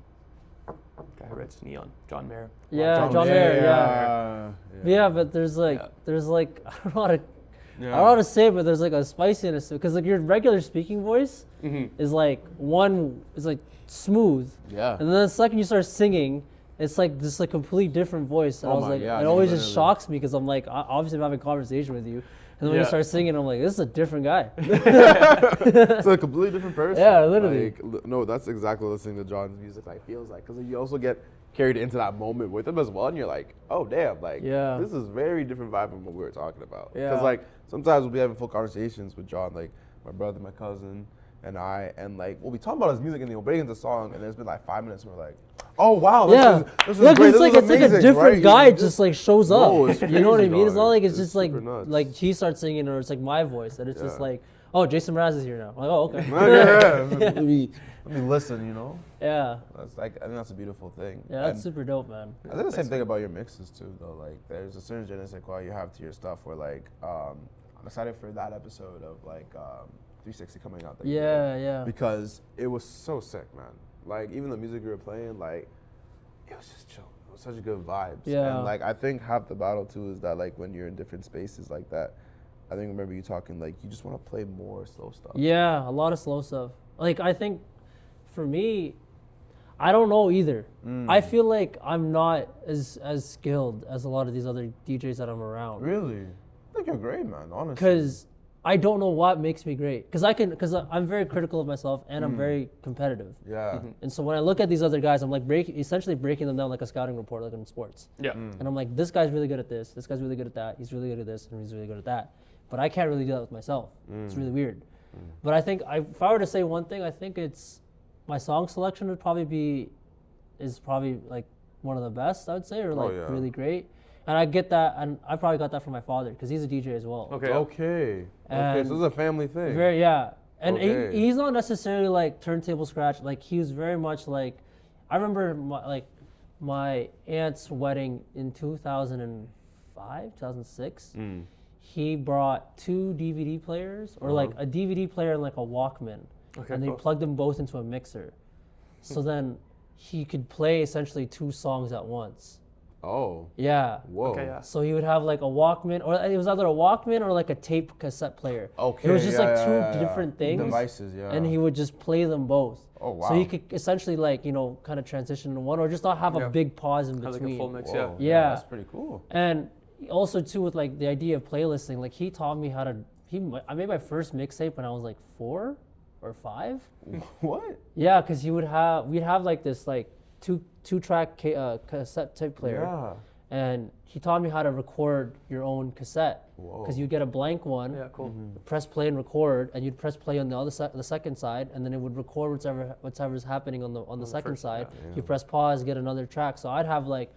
guy who writes Neon, John Mayer. Yeah, John Mayer, yeah. Yeah, but there's like I don't know how to I don't know how to say it, but there's like a spiciness because like your regular speaking voice is like smooth, Yeah. and then the second you start singing, it's like this like complete different voice. And Oh I was my like, God, it always just literally. shocks me because I'm like, obviously I'm having a conversation with you, and then when you Yeah. start singing, I'm like, this is a different guy. It's a completely different person. Yeah, literally. No, that's exactly listening to John's music like feels like, because you also get carried into that moment with him as well, and you're like, oh damn, like Yeah. this is very different vibe from what we were talking about. Yeah. Because like sometimes we'll be having full conversations with John, like my brother, my cousin, and I, and like we'll be talking about his music, and he'll break into song, and there's been like 5 minutes, and we're like, oh wow, this is yeah, great, it's like this is it's like a amazing, different right? guy You just like shows up. No, it's You know what I crazy, mean? It's not dog. like it's It's just like super nuts. like he starts singing or it's like my voice, and it's just Yeah. like, oh, Jason Mraz is here now. I'm like, oh, okay. yeah. Let me listen, you know. Yeah, That's like, I think that's a beautiful thing. yeah, that's And super dope, man. I think the same thing about your mixes too, though. Like, there's a certain je ne sais quoi you have to your stuff where, like, I'm excited for that episode of like 360 coming out. That you did, Yeah. because it was so sick, man. Like, even the music you were playing, like, it was just chill. It was such a good vibes. Yeah. And like, I think half the battle too is that like when you're in different spaces like that, I think I remember you talking like you just want to play more slow stuff. Yeah, a lot of slow stuff. Like I think, for me, I don't know either. I feel like I'm not as skilled as a lot of these other DJs that I'm around. Really? I think you're great, man. Honestly. Because I don't know what makes me great. Because I'm very critical of myself and I'm very competitive. Yeah. And so when I look at these other guys, I'm like essentially breaking them down like a scouting report, like in sports. Yeah. And I'm like, this guy's really good at this. This guy's really good at that. He's really good at this, and he's really good at that. But I can't really do that with myself. It's really weird. But I think if I were to say one thing, I think it's my song selection is probably like one of the best, I would say, or like yeah. really great. And I get that, and I probably got that from my father because he's a DJ as well. Okay. Okay. And So this is a family thing. Very, yeah. And Okay. he's not necessarily like turntable scratch. Like he was very much like, I remember my aunt's wedding in 2005, 2006. He brought 2 DVD players, or like a DVD player and like a Walkman, Okay, and they cool. plugged them both into a mixer. So then he could play essentially 2 songs at once. Oh. Yeah. Whoa. Okay, yeah. So he would have like a Walkman, or it was either a Walkman or like a tape cassette player. Okay. It was just yeah, like yeah, 2 yeah. different things. Devices, yeah. And he would just play them both. Oh, wow. So you could essentially like, kind of transition into one, or just not have a Yeah. big pause in Have like between. a full mix. Whoa. Yeah. Yeah. That's pretty cool. And also too with like the idea of playlisting, like he taught me how to. I made my first mixtape when I was like 4 or 5. What? Yeah, because we'd have like this like two track cassette tape player, Yeah. and he taught me how to record your own cassette. Whoa. Because you get a blank one, Yeah, cool. press play and record, and you'd press play on the the second side, and then it would record whatever's happening on the second first, side. yeah. You press pause, get another track. So I'd have like,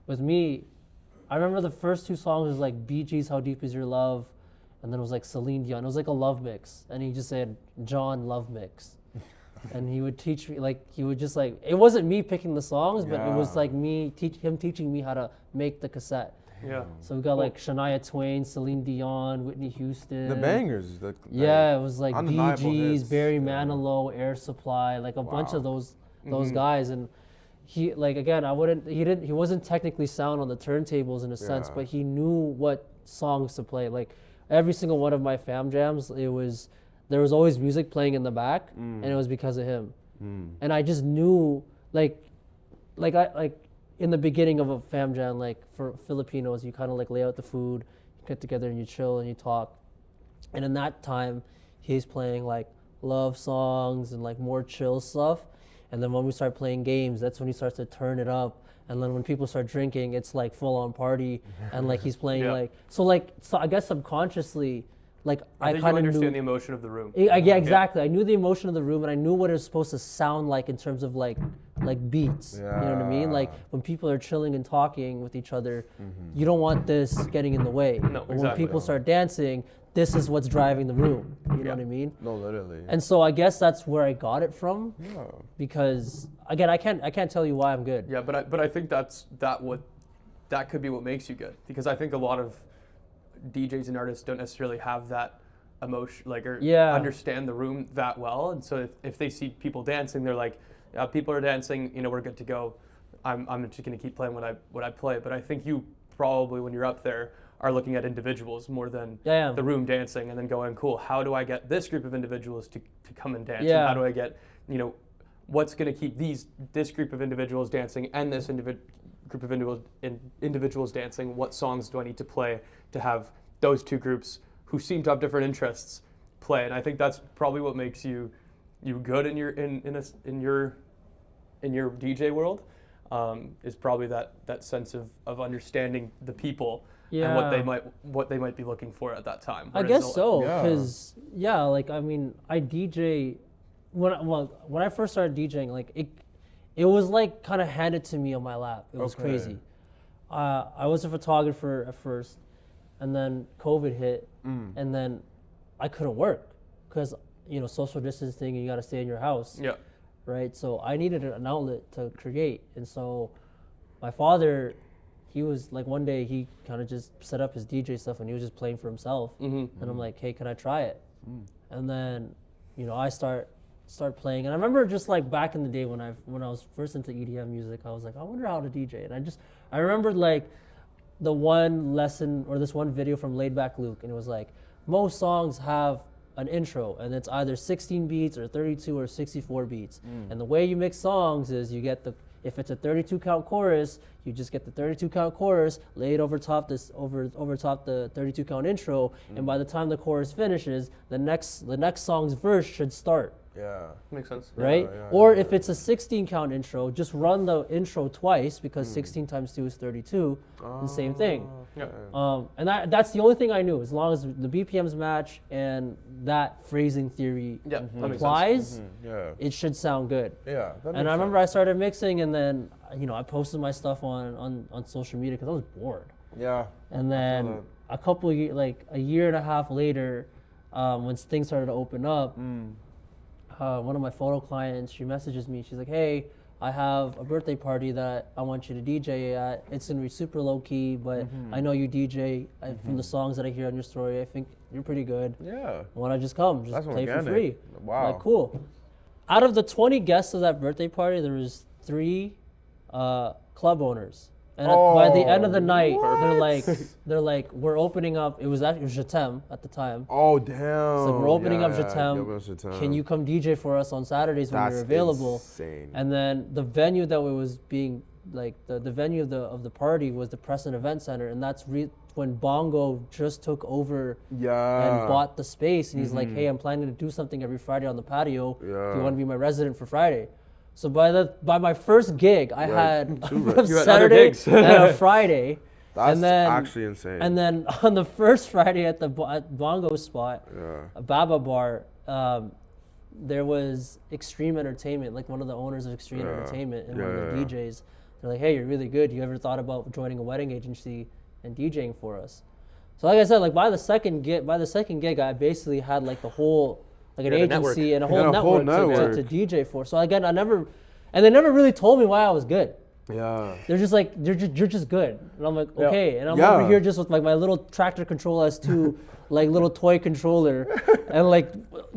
with me, I remember the first 2 songs was like Bee Gees, How Deep Is Your Love, and then it was like Celine Dion. It was like a love mix, and he just said John Love Mix, and he would teach me like he would just like it wasn't me picking the songs, but it was Yeah. like him teaching me how to make the cassette. Yeah. So we got like Shania Twain, Celine Dion, Whitney Houston. The bangers. Yeah, it was like Bee undeniable Gees, hits, Barry yeah. Manilow, Air Supply, like a bunch Wow. of those guys. And he like again, he wasn't technically sound on the turntables in a sense, Yeah. but he knew what songs to play. Like every single one of my fam jams, there was always music playing in the back, and it was because of him. And I just knew like in the beginning of a fam jam, like for Filipinos, you kind of like lay out the food, you get together and you chill and you talk. And in that time, he's playing like love songs and like more chill stuff. And then when we start playing games, that's when he starts to turn it up. And then when people start drinking, it's like full on party. And like he's playing Yeah. so I guess subconsciously, like I I think kind you of understand knew. the emotion of the room. Yeah, exactly. I knew the emotion of the room, and I knew what it was supposed to sound like in terms of like beats. You know what I mean? Like when people are chilling and talking with each other, you don't want this getting in the way. No, But when exactly. people start dancing, this is what's driving the room. You know what I mean? No, literally. And so I guess that's where I got it from, yeah. because again, I can't tell you why I'm good. Yeah, but I think that could be what makes you good, because I think a lot of DJs and artists don't necessarily have that emotion, like, or understand the room that well, and so if they see people dancing, they're like, yeah, people are dancing, we're good to go. I'm just gonna keep playing what I play. But I think you probably, when you're up there, are looking at individuals more than the room dancing, and then going, cool, how do I get this group of individuals to come and dance? Yeah. And how do I get, what's going to keep this group of individuals dancing and this group of individuals dancing? What songs do I need to play to have those two groups who seem to have different interests play? And I think that's probably what makes you good in your DJ world, is probably that sense of understanding the people and what they might be looking for at that time. I guess so, because like I mean, I DJ when I first started DJing, like it was like kind of handed to me on my lap. It was crazy. I was a photographer at first, and then COVID hit, and then I couldn't work because social distancing and you got to stay in your house. Yeah. Right. So I needed an outlet to create, and so my father, he was like, one day he kind of just set up his DJ stuff and he was just playing for himself, and I'm like, hey, can I try it? And then I start playing, and I remember just like back in the day when I was first into EDM music, I was like, I wonder how to DJ, and I remembered like the one lesson or this one video from Laid Back Luke, and it was like, most songs have an intro, and it's either 16 beats or 32 or 64 beats, and the way you mix songs is you get if it's a 32 count chorus, you just get the 32 count chorus laid over top the 32 count intro, and by the time the chorus finishes, the next song's verse should start. Yeah. Makes sense. Right? Or if it's a 16 count intro, just run the intro twice, because 16 times 2 is 32, the same thing. Yeah. And that's the only thing I knew. As long as the BPMs match and that phrasing theory That makes applies, sense. Yeah. it should sound good. Yeah. And I remember I started mixing, and then I posted my stuff on social media because I was bored. Yeah. And then a year and a half later, when things started to open up, one of my photo clients, she messages me. She's like, hey, I have a birthday party that I want you to DJ at. It's going to be super low key, but I know you DJ. From the songs that I hear on your story, I think you're pretty good. Yeah. Why don't I just come? Just That's play organic. for free. Wow. Like, cool. Out of the 20 guests of that birthday party, there was 3 club owners. And by the end of the night, they're like, we're opening up. It was Jatem at the time. Oh, damn. So we're opening up Yeah, Jatem. Can you come DJ for us on Saturdays when you're available? Insane. And then the venue that was being the venue of the party was the Preston Event Center, and that's when Bongo just took over Yeah. and bought the space, and he's like, hey, I'm planning to do something every Friday on the patio. Yeah. Do you want to be my resident for Friday? So by my first gig, I had a You had other Saturday gigs. and a Friday. That's and then, actually insane. And then on the first Friday at the Bongo spot, a Baba Bar, there was Extreme Entertainment, like one of the owners of Extreme Entertainment and one of the DJs. They're like, hey, you're really good. You ever thought about joining a wedding agency and DJing for us? So like I said, like by the second gig, I basically had like the whole, like an agency and a whole network to DJ for. So again, they never really told me why I was good. Yeah. They're just like, you're just good. And I'm like, okay. And I'm over here just with like my little Tractor Control S2, like little toy controller, and like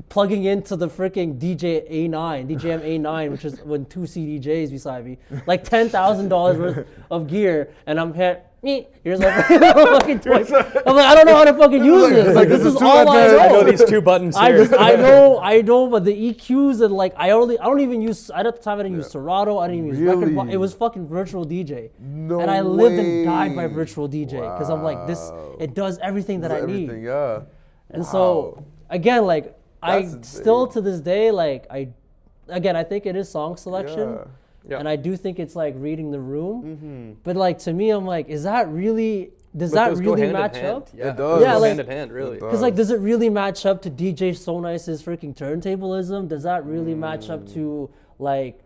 plugging into the freaking DJM A9, which is when 2 CDJs beside me, like $10,000 worth of gear, and I'm here. Here's like fucking toy. I'm like, I don't know how to fucking use this. Like this is all I know. I know these 2 buttons here. I know, but the EQs and like I don't even use. At the time I didn't use Serato. I didn't even use record. It was fucking virtual DJ. No and I lived and died by virtual DJ because I'm like this. Wow. It does everything that I need. Yeah. And so again, like still to this day, like I think it is song selection. Yeah. And I do think it's like reading the room, but like to me, I'm like, does that really match up? Yeah, it does. Yeah, like, hand in hand, really. Because like, does it really match up to DJ So Nice's freaking turntablism? Does that really match up to like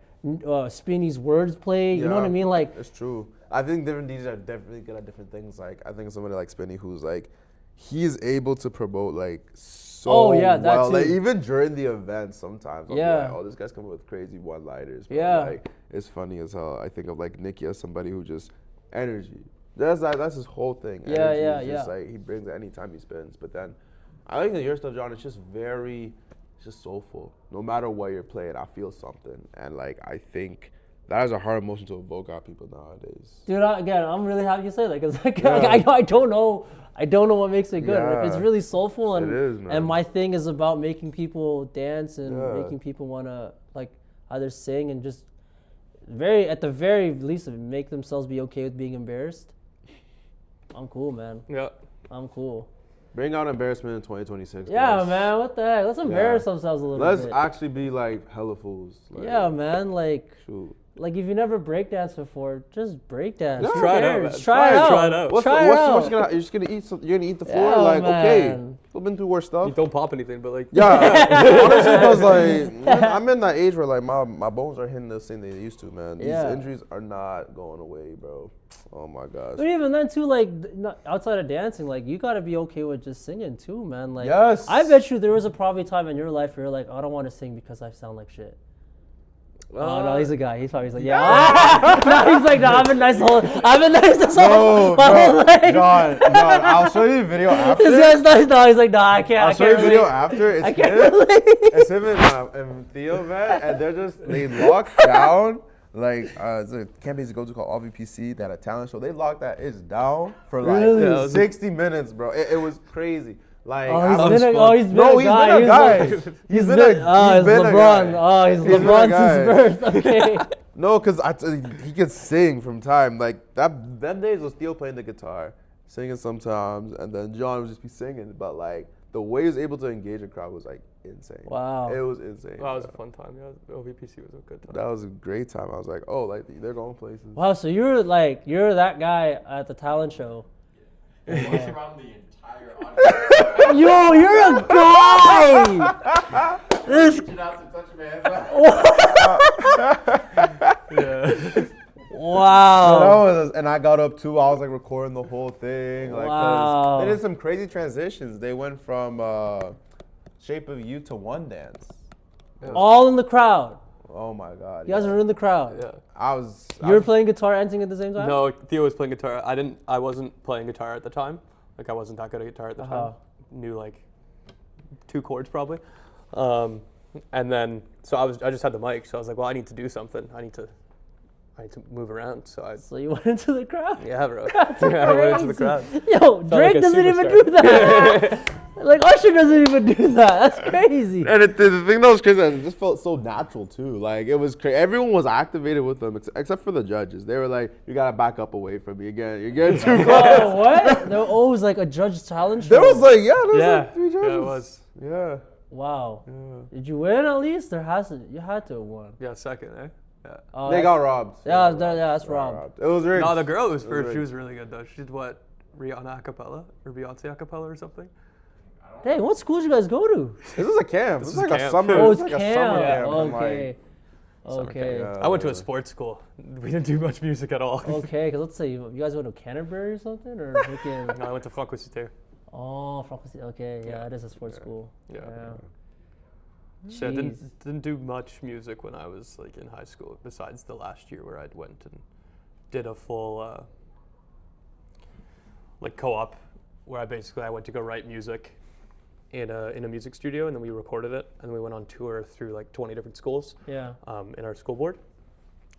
Spinny's wordplay? You know what I mean? Like, it's true. I think different DJs are definitely good at different things. Like I think somebody like Spinny, who's like, he's able to promote like so well. Like even during the event, sometimes I'll be like, oh, this guy's coming with crazy one-liners. Like it's funny as hell. I think of like Nicky as somebody who just energy. That's his whole thing. Energy is just like he brings it anytime he spins. But then I think that your stuff, John, it's just soulful. No matter what you're playing, I feel something, and like I think that is a hard emotion to evoke out people nowadays. Dude, I'm really happy you say that because like, I don't know what makes it good. Like, it's really soulful, and it is, man. And my thing is about making people dance and making people wanna like either sing and just at the very least make themselves be okay with being embarrassed. I'm cool, man. Yeah, I'm cool. Bring out embarrassment in 2026. Yeah, guys. man. What the heck? Let's embarrass ourselves a little bit. Let's actually be like hella fools. Like, yeah, man. Like, shoot. Like if you never breakdanced before, just breakdance. Yeah. Try it out, man. Try it out. Try it out. You're just gonna eat. You're gonna eat the floor. Yeah, like man. okay, we've been through worse stuff. You don't pop anything, but like honestly, because like I'm in that age where like my bones are hitting the same they used to, man. These injuries are not going away, bro. Oh my gosh. But even then too, like outside of dancing, like you gotta be okay with just singing too, man. Like yes. I bet you there was probably time in your life where you're like, I don't want to sing because I sound like shit. Oh no, he's a guy. He's probably like, yeah. No, he's like, no, I've been nice this whole life. John, I'll show you a video after. This guy's nice. No, he's like, nah, I can't. I'll show you a video after. It's him and Theo, man, and they locked down. Like it's a campaign to go to called All VPC. That a talent show. They locked that itch down for like 60 minutes, bro. It was crazy. Like he's been a guy. He's been LeBron. Oh, he's LeBron since birth. Okay. No, because he could sing from time. Like them days was Theo playing the guitar, singing sometimes, and then John would just be singing. But like the way he was able to engage a crowd was like insane. Wow. It was insane. Wow, it was a fun time. Yeah, OVPC was a good time. That was a great time. I was like, oh, like they're going places. Wow, so you're that guy at the talent show. He walks around the entire audience. Yo, you're a guy! This. Reaching out to touch man's Yeah. Wow. And I got up too. I was like recording the whole thing. Like, wow. They did some crazy transitions. They went from Shape of You to One Dance. All in the crowd. Oh my God. You guys were in the crowd. Yeah. You were playing guitar and singing at the same time? No, Theo was playing guitar. I wasn't playing guitar at the time. Like I wasn't that good at guitar at the time. Knew like 2 chords probably. And then so I just had the mic, so I was like, well, I need to do something. I need to I need to move around. So So you went into the crowd? yeah, bro. That's I went into the crazy. crowd. Yo, like Drake a doesn't even superstar. do that. Like Usher doesn't even do that. That's crazy. And the thing that was crazy, it just felt so natural too. Like it was crazy. Everyone was activated with them, except for the judges. They were like, "You gotta back up away from me again. You're getting too close." Oh, what? There was always like a judge challenge. There was like, there was Yeah. like 3 judges. Yeah, it was. Yeah. Wow. Yeah. Did you win at least? You had to have won. Yeah, second, eh? Yeah. Oh, They that's- got robbed. Yeah, They got that's They got robbed. It was rigged. No, the girl who was It first, rigged. she was really good though. She did what? Rihanna a cappella or Beyonce a cappella or something? Dang, what school did you guys go to? This is a camp. This This is is like a a camp. summer. Oh, It's it's like camp. a summer camp. and, like, Okay. Summer Okay. camp. I went to a sports school. We didn't do much music at all. Okay, because let's say you guys went to Canterbury or something, or freaking. No, I went to Franco-Cité. Oh, Francois. Okay, yeah, Yeah. it is a sports school. Yeah. Jeez. So I didn't do much music when I was like in high school, besides the last year where I went and did a full like co-op, where I went to go write music in a music studio, and then we recorded it, and we went on tour through like 20 different schools Yeah. in our school board.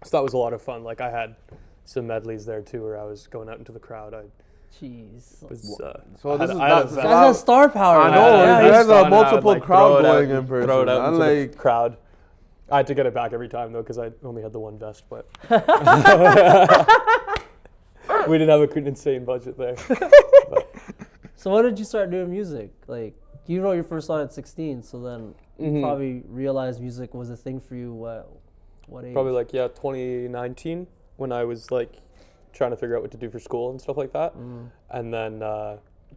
So that was a lot of fun. Like I had some medleys there too, where I was going out into the crowd. I Jeez. was So I this had- is I had a that's vest. Guys got star power. I man. know. Yeah, you he's- guys fun, are and I would, multiple like, crowd throw it out going in and person. throw it out into Unlike the crowd. I had to get it back every time though, because I only had the one vest, but we didn't have an insane budget there. So when did you start doing music? Like, you wrote your first song at 16, so then you probably realized music was a thing for you. What age? Probably like 2019 when I was like trying to figure out what to do for school and stuff like that, and then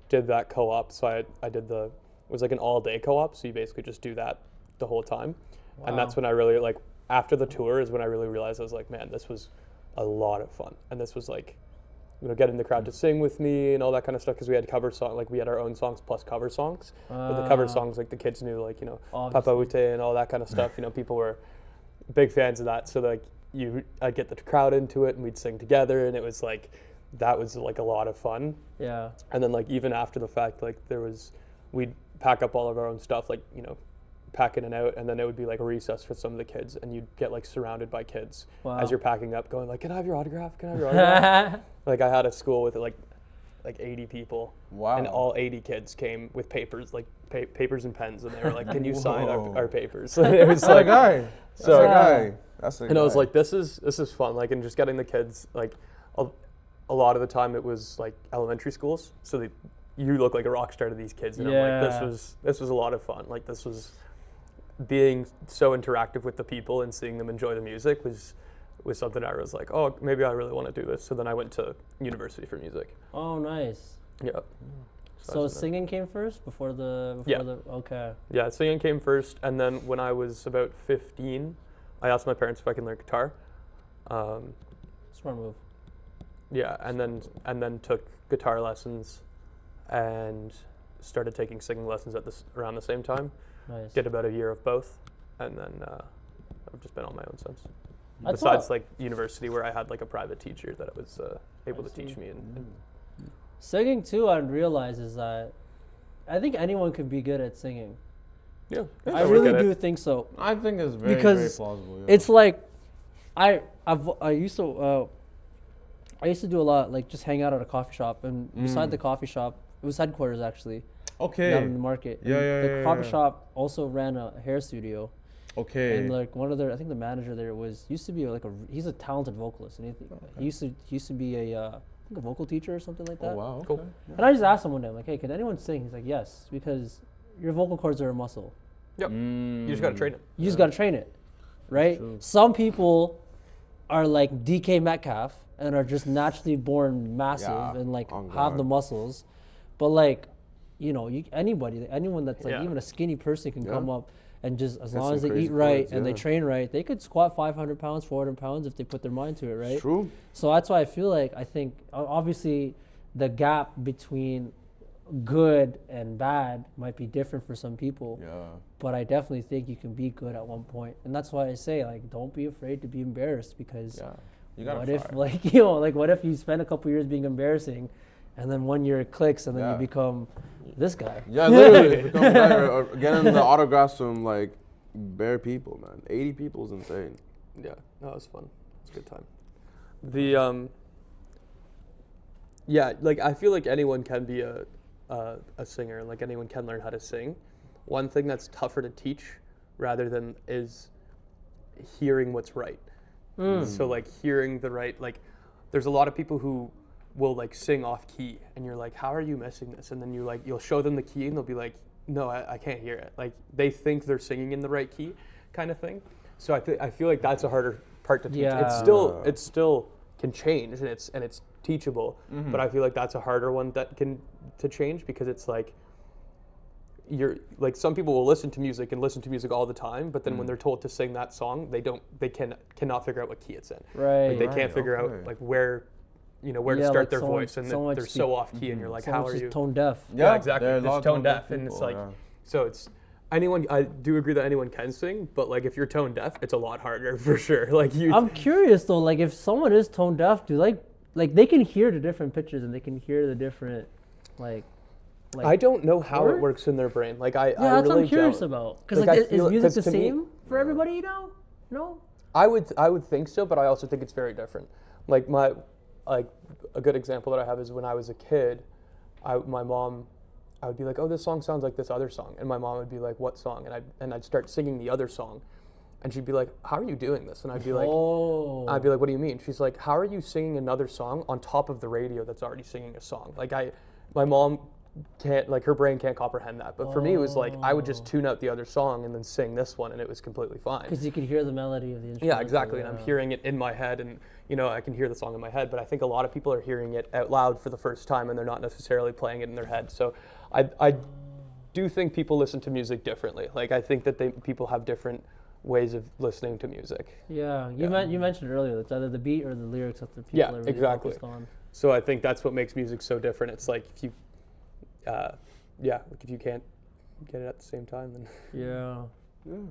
did that co-op. So I did it was like an all-day co-op. So you basically just do that the whole time, and that's when I really like after the tour is when I really realized I was like, man, this was a lot of fun, and this was like, getting the crowd to sing with me and all that kind of stuff, because we had cover songs, like we had our own songs plus cover songs. But the cover songs, like the kids knew, like, Papa Ute and all that kind of stuff. People were big fans of that. So like I'd get the crowd into it and we'd sing together, and it was like, that was like a lot of fun. Yeah. And then like even after the fact, like we'd pack up all of our own stuff, like, packing it out, and then it would be like a recess for some of the kids, and you'd get like surrounded by kids as you're packing up, going like, can I have your autograph? Can I have your autograph? Like I had a school with like 80 people, Wow. and all 80 kids came with papers, like papers and pens, and they were like, can you sign our papers? And it was That's a like, guy. That's so- a guy. That's a guy. and I was like, this is fun, like, and just getting the kids, like a lot of the time it was like elementary schools, so you look like a rock star to these kids, and I'm like, this was a lot of fun. Like this was being so interactive with the people and seeing them enjoy the music was something I was like, oh, maybe I really want to do this. So then I went to university for music. Oh, nice. Yeah. So singing came first before the okay. Yeah, singing came first, and then when I was about 15, I asked my parents if I can learn guitar. Smart move. Yeah, and then took guitar lessons, and started taking singing lessons around the same time. Nice. Did about a year of both, and then I've just been on my own since. That's Besides all. like university, where I had like a private teacher that was able to teach me. And Singing too, I realize is that I think anyone could be good at singing. yeah, I really do think so. I think it's very, Because very plausible. It's like I used to do a lot, like just hang out at a coffee shop, and beside the coffee shop, it was headquarters actually. okay. Down in the market. Yeah, And yeah, the yeah, coffee yeah. shop also ran a hair studio, Okay. and like one of their, I think the manager there used to be like he's a talented vocalist, and he used to be I think a vocal teacher or something like that. Oh wow. Cool. Okay. And I just asked him one day, I'm like, hey, can anyone sing? He's like, yes, because your vocal cords are a muscle. Yep. You just gotta train it. You just gotta train it, right? True. Some people are like DK Metcalf and are just naturally born massive Yeah, and like on have the God. muscles, but like, anyone that's like Yeah. even a skinny person can Yeah. come up and just as Get long some as they crazy eat right cords, and they yeah. train right, they could squat 500 pounds, 400 pounds if they put their mind to it, right? It's true. So that's why I think obviously the gap between good and bad might be different for some people, Yeah. but I definitely think you can be good at one point. And that's why I say, like, don't be afraid to be embarrassed, because Yeah. You gotta what try. if, like, what if you spend a couple years being embarrassing and then 1 year it clicks and then Yeah. you become this guy? Yeah, literally. Become better or getting the autographs from like bare people, man. 80 people is insane. Yeah, that was fun. It's a good time. The yeah, like I feel like anyone can be a singer. Like anyone can learn how to sing. One thing that's tougher to teach, rather than is hearing what's right. So like hearing the right, like there's a lot of people who will like sing off key, and you're like, how are you missing this? And then you'll show them the key, and they'll be like, no, I can't hear it. Like they think they're singing in the right key, kind of thing. So I feel like that's a harder part to teach. Yeah. It's still can change, and it's teachable, but I feel like that's a harder one to change, because it's like you're like, some people will listen to music all the time, but then when they're told to sing that song, they cannot figure out what key it's in. Right. Like they can't figure out like where to start like their someone- voice, and someone they're just so off key, and you're like, how Someone's are just you? tone deaf. Yeah, exactly. there are a It's lot of tone tone deaf, deaf and it's people, like, yeah. so it's anyone. I do agree that anyone can sing, but like if you're tone deaf, it's a lot harder for sure. Like you. I'm curious though, like if someone is tone deaf, do like they can hear the different pitches and they can hear the different like I don't know how Word? it works in their brain. Like I yeah, that's really what I'm curious don't. about. Because Like, I is feel- music 'cause the to me- same for everybody now? No. I would think so, but I also think it's very different. Like a good example that I have is when I was a kid, I would be like, oh, this song sounds like this other song, and my mom would be like, what song? And I'd start singing the other song, and she'd be like, how are you doing this? And I'd be like, what do you mean? She's like, how are you singing another song on top of the radio that's already singing a song? Like my mom can't, like her brain can't comprehend that. But for me, it was like I would just tune out the other song and then sing this one, and it was completely fine. Because you can hear the melody of the instrument. Yeah, exactly. And I'm hearing it in my head, and I can hear the song in my head. But I think a lot of people are hearing it out loud for the first time, and they're not necessarily playing it in their head. So I do think people listen to music differently. Like I think that people have different ways of listening to music. Yeah, you mentioned earlier it's either the beat or the lyrics that the people Yeah, are really exactly. focused on. So I think that's what makes music so different. It's like if you, like if you can't get it at the same time, then Yeah.